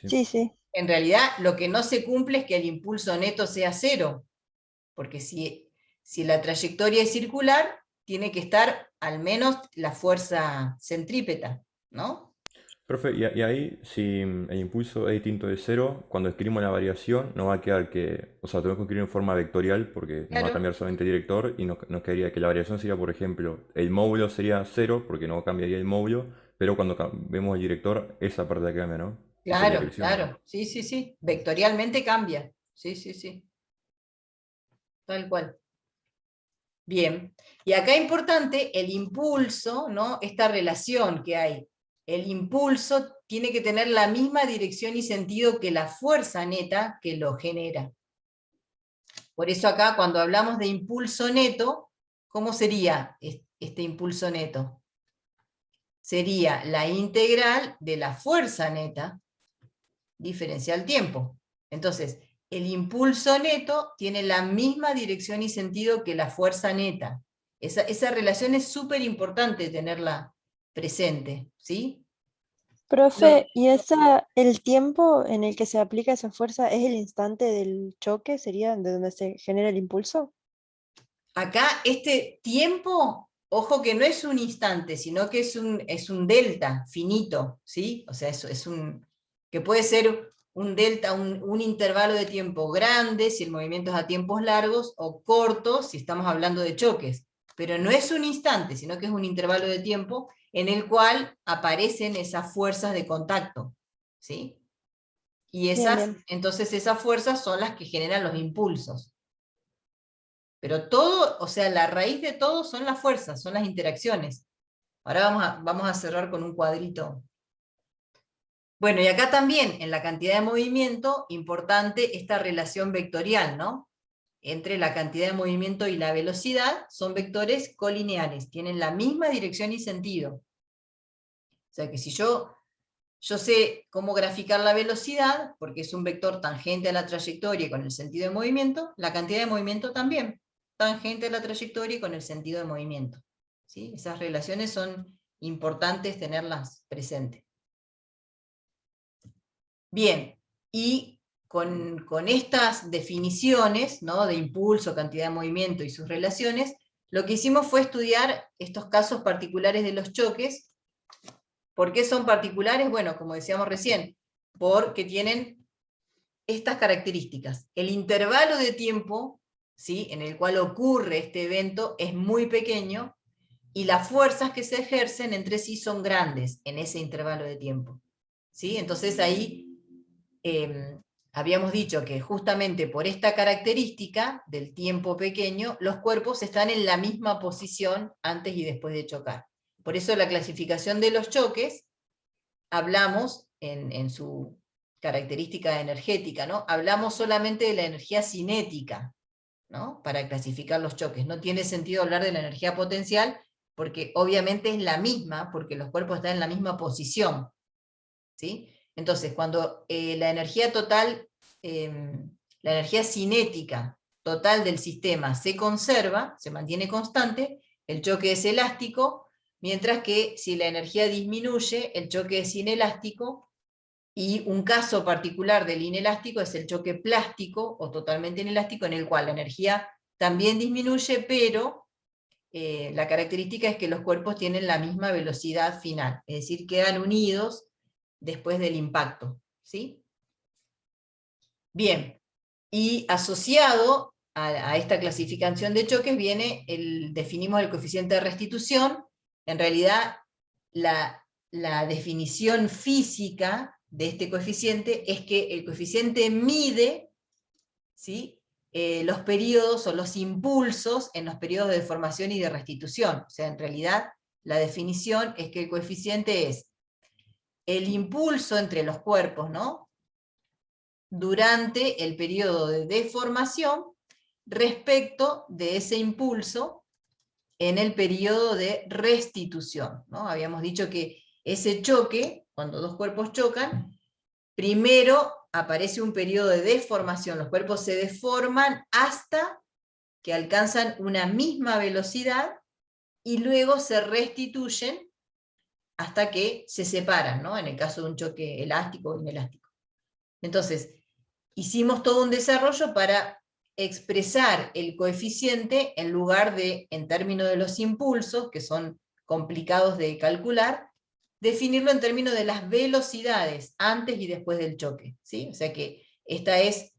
Sí, sí. En realidad, lo que no se cumple es que el impulso neto sea 0, porque si la trayectoria es circular, tiene que estar al menos la fuerza centrípeta, ¿no? Profe, y ahí, si el impulso es distinto de 0, cuando escribimos la variación, nos va a quedar que, o sea, tenemos que escribir en forma vectorial porque nos va a Claro. cambiar solamente el director, y nos quedaría que la variación sería, por ejemplo, el módulo sería 0 porque no cambiaría el módulo, pero cuando vemos el director, esa parte la cambia, ¿no? Claro, Dirección. claro, sí, sí, sí, vectorialmente cambia, sí, sí, sí, tal cual. Bien, y acá importante el impulso, ¿no? Esta relación que hay. El impulso tiene que tener la misma dirección y sentido que la fuerza neta que lo genera. Por eso acá cuando hablamos de impulso neto, ¿cómo sería este impulso neto? Sería la integral de la fuerza neta diferencial tiempo. Entonces, el impulso neto tiene la misma dirección y sentido que la fuerza neta. Esa relación es súper importante tenerla presente, ¿sí? Profe, ¿y el tiempo en el que se aplica esa fuerza es el instante del choque? ¿Sería de donde se genera el impulso? Acá este tiempo, ojo que no es un instante, sino que es un delta finito, ¿sí? O sea, que puede ser un delta, un intervalo de tiempo grande si el movimiento es a tiempos largos, o corto si estamos hablando de choques. Pero no es un instante, sino que es un intervalo de tiempo en el cual aparecen esas fuerzas de contacto, ¿sí? Y Bien. entonces esas fuerzas son las que generan los impulsos. Pero todo, o sea, la raíz de todo son las fuerzas, son las interacciones. Ahora vamos a cerrar con un cuadrito. Bueno, y acá también, en la cantidad de movimiento, importante esta relación vectorial, ¿no? Entre la cantidad de movimiento y la velocidad, son vectores colineares, tienen la misma dirección y sentido. O sea que si yo yo sé cómo graficar la velocidad, porque es un vector tangente a la trayectoria y con el sentido de movimiento, la cantidad de movimiento también, tangente a la trayectoria y con el sentido de movimiento. ¿Sí? Esas relaciones son importantes tenerlas presentes. Bien, y con estas definiciones, ¿no?, de impulso, cantidad de movimiento y sus relaciones, lo que hicimos fue estudiar estos casos particulares de los choques. ¿Por qué son particulares? Bueno, como decíamos recién, porque tienen estas características. El intervalo de tiempo, ¿sí?, en el cual ocurre este evento es muy pequeño, y las fuerzas que se ejercen entre sí son grandes en ese intervalo de tiempo. ¿Sí? Entonces ahí habíamos dicho que justamente por esta característica del tiempo pequeño, los cuerpos están en la misma posición antes y después de chocar. Por eso la clasificación de los choques, hablamos en su característica energética, ¿no? Hablamos solamente de la energía cinética, ¿no?, para clasificar los choques. No tiene sentido hablar de la energía potencial, porque obviamente es la misma, porque los cuerpos están en la misma posición. ¿Sí? Entonces, cuando la energía total, la energía cinética total del sistema se conserva, se mantiene constante, el choque es elástico, mientras que si la energía disminuye, el choque es inelástico, y un caso particular del inelástico es el choque plástico, o totalmente inelástico, en el cual la energía también disminuye, pero la característica es que los cuerpos tienen la misma velocidad final, es decir, quedan unidos después del impacto. ¿Sí? Bien, y asociado a esta clasificación de choques viene, definimos el coeficiente de restitución. En realidad, la definición física de este coeficiente es que el coeficiente mide, ¿sí?, los periodos o los impulsos en los periodos de deformación y de restitución. O sea, en realidad, la definición es que el coeficiente es el impulso entre los cuerpos, ¿no?, durante el periodo de deformación respecto de ese impulso en el periodo de restitución, ¿no? Habíamos dicho que ese choque, cuando dos cuerpos chocan, primero aparece un periodo de deformación, los cuerpos se deforman hasta que alcanzan una misma velocidad, y luego se restituyen hasta que se separan, ¿no?, en el caso de un choque elástico o inelástico. Entonces, hicimos todo un desarrollo para expresar el coeficiente en lugar de, en términos de los impulsos, que son complicados de calcular, definirlo en términos de las velocidades antes y después del choque. ¿Sí? O sea que esta es,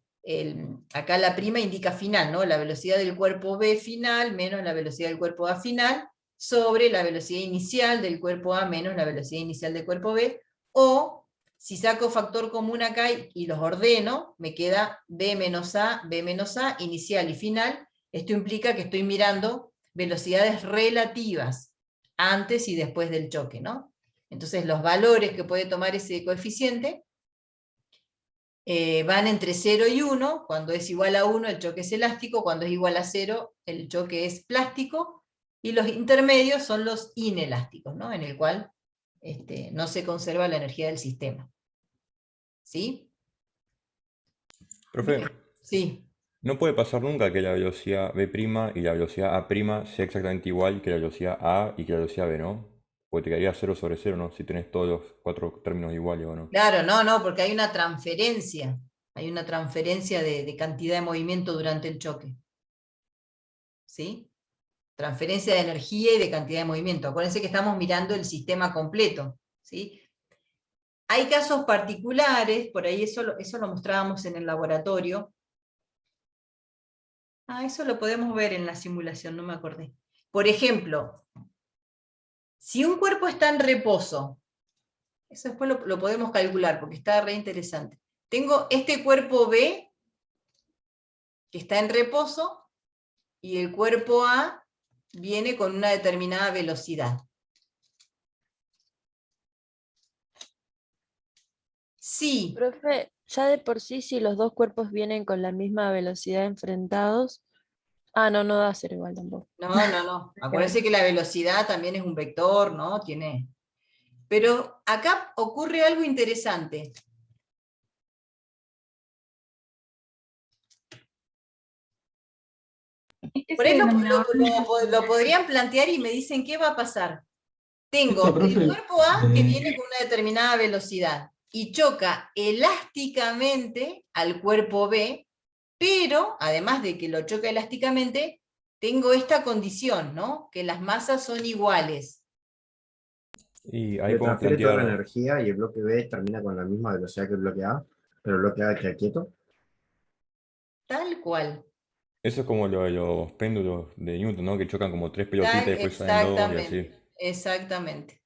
acá la prima indica final, ¿no?, la velocidad del cuerpo B final menos la velocidad del cuerpo A final, sobre la velocidad inicial del cuerpo A menos la velocidad inicial del cuerpo B, o si saco factor común acá y los ordeno, me queda B menos A, inicial y final. Esto implica que estoy mirando velocidades relativas antes y después del choque, ¿no? Entonces los valores que puede tomar ese coeficiente van entre 0 y 1, cuando es igual a 1 el choque es elástico, cuando es igual a 0 el choque es plástico, y los intermedios son los inelásticos, ¿no?, en el cual no se conserva la energía del sistema. ¿Sí? Profe, Sí. no puede pasar nunca que la velocidad B' y la velocidad A' sea exactamente igual que la velocidad A y que la velocidad B, ¿no? Porque te quedaría 0 sobre 0, ¿no? Si tenés todos los cuatro términos iguales, ¿o no? Claro, no, porque hay una transferencia de cantidad de movimiento durante el choque. ¿Sí? Transferencia de energía y de cantidad de movimiento. Acuérdense que estamos mirando el sistema completo. ¿Sí? Hay casos particulares, por ahí eso lo mostrábamos en el laboratorio. Eso lo podemos ver en la simulación, no me acordé. Por ejemplo, si un cuerpo está en reposo, eso después lo podemos calcular, porque está re interesante. Tengo este cuerpo B, que está en reposo, y el cuerpo A viene con una determinada velocidad. Sí. Profe, ya de por sí, si los dos cuerpos vienen con la misma velocidad enfrentados. No da a ser igual tampoco. No. Acuérdense que la velocidad también es un vector, ¿no? Pero acá ocurre algo interesante. Por ahí lo podrían plantear y me dicen, ¿qué va a pasar? Tengo Esto, el profe, cuerpo A que eh, viene con una determinada velocidad y choca elásticamente al cuerpo B, pero además de que lo choca elásticamente, tengo esta condición, ¿no? Que las masas son iguales. Y ahí Le podemos transfiere toda la plantear, energía y el bloque B termina con la misma velocidad que el bloque A, pero el bloque A queda quieto. Tal cual. eso es como lo de los péndulos de Newton, ¿no? Que chocan como tres pelotitas y después salen dos y así. Exactamente.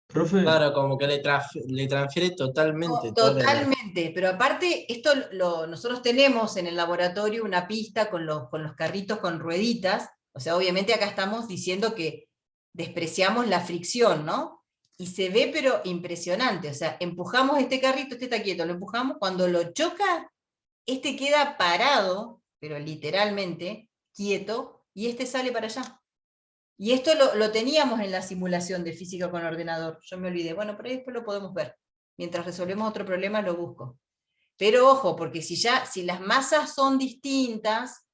profe, Claro, como que le transfiere totalmente toda la energía. Totalmente, pero aparte, esto nosotros tenemos en el laboratorio una pista con los carritos con rueditas, o sea, obviamente acá estamos diciendo que despreciamos la fricción, ¿no? Y se ve pero impresionante, o sea, empujamos este carrito, este está quieto, lo empujamos, cuando lo choca, este queda parado, pero literalmente, quieto, y este sale para allá. Y esto lo teníamos en la simulación de física con ordenador, yo me olvidé, bueno, pero ahí después lo podemos ver. Mientras resolvemos otro problema lo busco. Pero ojo, porque si las masas son distintas,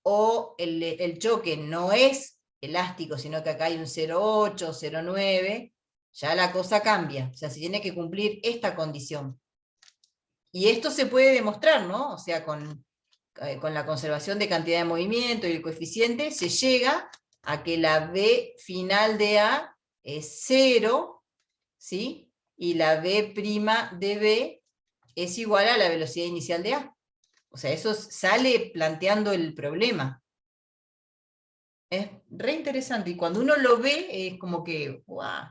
o el choque no es elástico, sino que acá hay un 0,8, 0,9, ya la cosa cambia, o sea, se tiene que cumplir esta condición. Y esto se puede demostrar, ¿no? O sea, con la conservación de cantidad de movimiento y el coeficiente, se llega a que la B final de A es 0, ¿sí? Y la B' de B es igual a la velocidad inicial de A. O sea, eso sale planteando el problema. Es re interesante, y cuando uno lo ve, es como que, ¡guau!,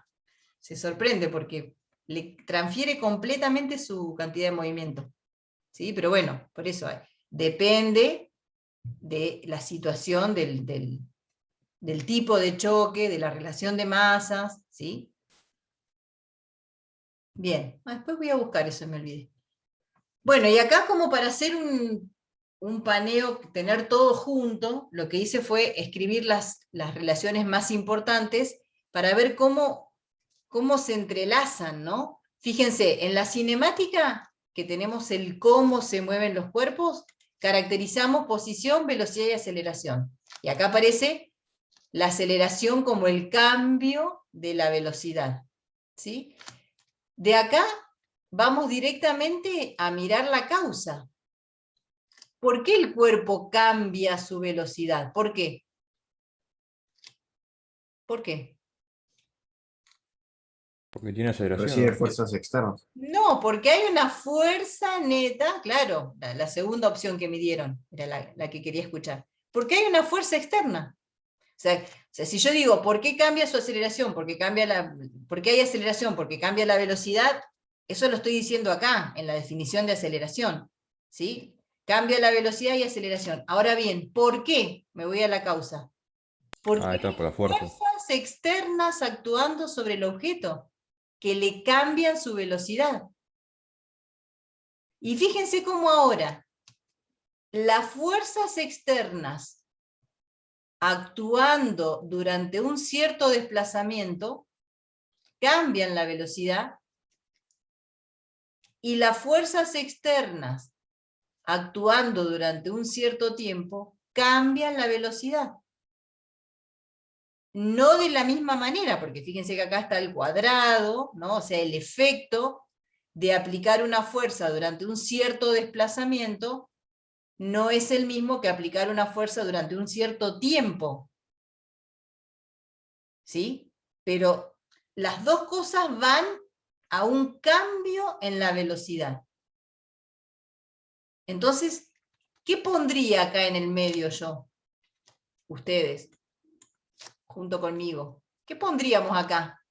se sorprende, porque le transfiere completamente su cantidad de movimiento. ¿Sí? Pero bueno, por eso depende de la situación del tipo de choque, de la relación de masas, ¿sí? Bien, después voy a buscar eso, me olvidé. Bueno, y acá como para hacer un paneo, tener todo junto, lo que hice fue escribir las relaciones más importantes para ver cómo se entrelazan, ¿no? Fíjense, en la cinemática, que tenemos el cómo se mueven los cuerpos, caracterizamos posición, velocidad y aceleración. Y acá aparece la aceleración como el cambio de la velocidad, ¿sí? De acá vamos directamente a mirar la causa. ¿Por qué el cuerpo cambia su velocidad? ¿Por qué? ¿Por qué? Porque tiene aceleración, Recibe ¿no? fuerzas externas. No, porque hay una fuerza neta, claro, la segunda opción que me dieron, era la que quería escuchar. Porque hay una fuerza externa. O sea, si yo digo, ¿por qué cambia su aceleración? ¿Por qué hay aceleración? Porque cambia la velocidad. Eso lo estoy diciendo acá, en la definición de aceleración. ¿Sí? Cambia la velocidad y aceleración. Ahora bien, ¿por qué? Me voy a la causa. Porque Ah, está hay por la fuerza. fuerzas externas actuando sobre el objeto, que le cambian su velocidad. Y fíjense cómo ahora, las fuerzas externas actuando durante un cierto desplazamiento cambian la velocidad, y las fuerzas externas actuando durante un cierto tiempo cambian la velocidad. No de la misma manera, porque fíjense que acá está el cuadrado, ¿no? O sea, el efecto de aplicar una fuerza durante un cierto desplazamiento no es el mismo que aplicar una fuerza durante un cierto tiempo. ¿Sí? Pero las dos cosas van a un cambio en la velocidad. Entonces, ¿qué pondría acá en el medio yo? Ustedes, junto conmigo. ¿Qué pondríamos acá?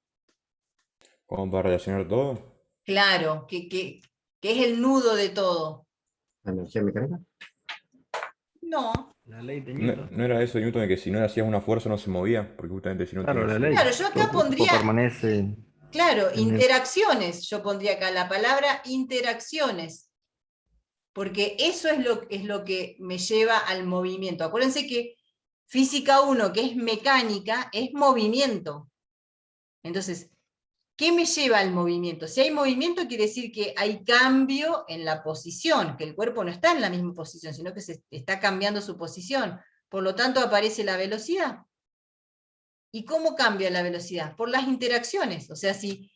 ¿Cómo para relacionar todo? Claro, que es el nudo de todo. ¿La energía mecánica? No. La ley de ¿No, Newton. no era eso de Newton de que si no le hacías una fuerza no se movía? Porque justamente si no Claro, tenías... la ley. Claro, yo acá Todo cuerpo pondría, permanece claro, en el... interacciones. Yo pondría acá la palabra interacciones. Porque eso es lo que me lleva al movimiento. Acuérdense que física 1, que es mecánica, es movimiento. Entonces, ¿Qué me lleva al movimiento? Si hay movimiento quiere decir que hay cambio en la posición, que el cuerpo no está en la misma posición, sino que se está cambiando su posición. Por lo tanto aparece la velocidad. ¿Y cómo cambia la velocidad? Por las interacciones. O sea, si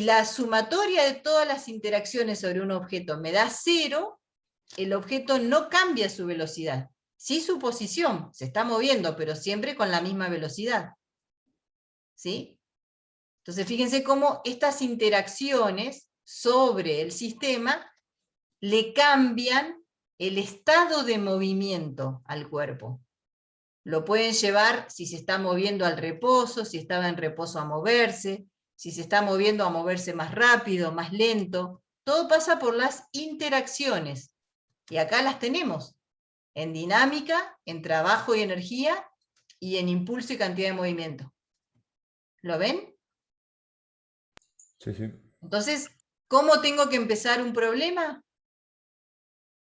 la sumatoria de todas las interacciones sobre un objeto me da 0, el objeto no cambia su velocidad. Sí su posición, se está moviendo, pero siempre con la misma velocidad. ¿Sí? Entonces fíjense cómo estas interacciones sobre el sistema le cambian el estado de movimiento al cuerpo. Lo pueden llevar, si se está moviendo al reposo, si estaba en reposo a moverse, si se está moviendo a moverse más rápido, más lento. Todo pasa por las interacciones. Y acá las tenemos. En dinámica, en trabajo y energía, y en impulso y cantidad de movimiento. ¿Lo ven? Sí, sí. Entonces, ¿cómo tengo que empezar un problema?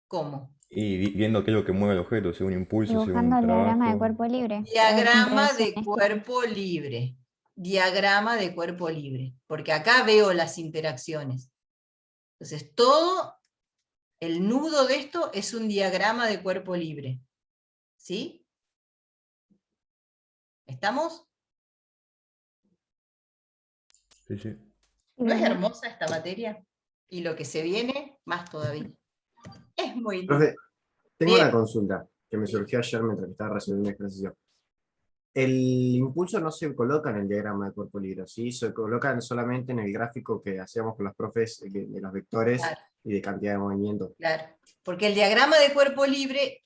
¿Cómo? Y viendo qué es lo que mueve el objeto, según impulso, Dibujando según el diagrama de trabajo. cuerpo libre. Diagrama de Interacciones. cuerpo libre. Diagrama de cuerpo libre. Porque acá veo las interacciones. Entonces, todo el nudo de esto es un diagrama de cuerpo libre. ¿Sí? ¿Estamos? Sí, sí. ¿No es hermosa esta materia? Y lo que se viene, más todavía. Es muy lindo. Profe, tengo Bien. una consulta que me surgió ayer mientras estaba resolviendo un ejercicio. El impulso no se coloca en el diagrama de cuerpo libre, ¿sí? Se coloca solamente en el gráfico que hacíamos con los profes de los vectores Claro. y de cantidad de movimiento. Claro, porque el diagrama de cuerpo libre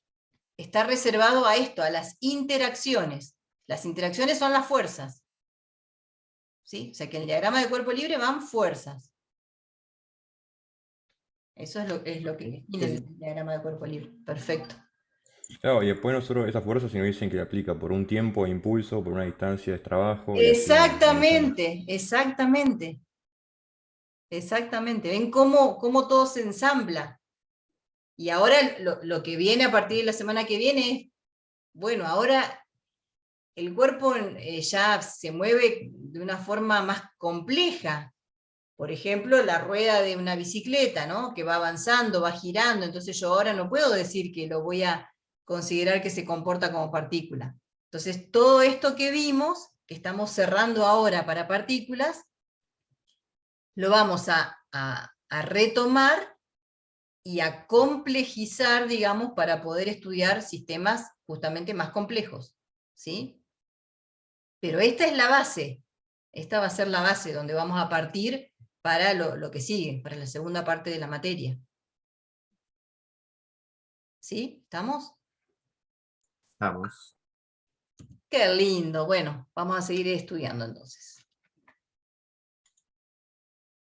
está reservado a esto, a las interacciones. Las interacciones son las fuerzas. ¿Sí? O sea que en el diagrama de cuerpo libre van fuerzas. Eso es lo que tiene el diagrama de cuerpo libre. Perfecto. Claro, y después nosotros esa fuerza si nos dicen que le aplica por un tiempo de impulso, por una distancia de trabajo, y así Exactamente, exactamente. Exactamente. ¿Ven cómo todo se ensambla? Y ahora lo que viene a partir de la semana que viene es, bueno, ahora el cuerpo ya se mueve de una forma más compleja. Por ejemplo, la rueda de una bicicleta, ¿no? Que va avanzando, va girando, entonces yo ahora no puedo decir que lo voy a considerar que se comporta como partícula. Entonces, todo esto que vimos, que estamos cerrando ahora para partículas, lo vamos a retomar y a complejizar, digamos, para poder estudiar sistemas justamente más complejos, ¿sí? Pero esta es la base, esta va a ser la base donde vamos a partir para lo que sigue, para la segunda parte de la materia. ¿Sí? ¿Estamos? Estamos. Qué lindo, bueno, vamos a seguir estudiando entonces.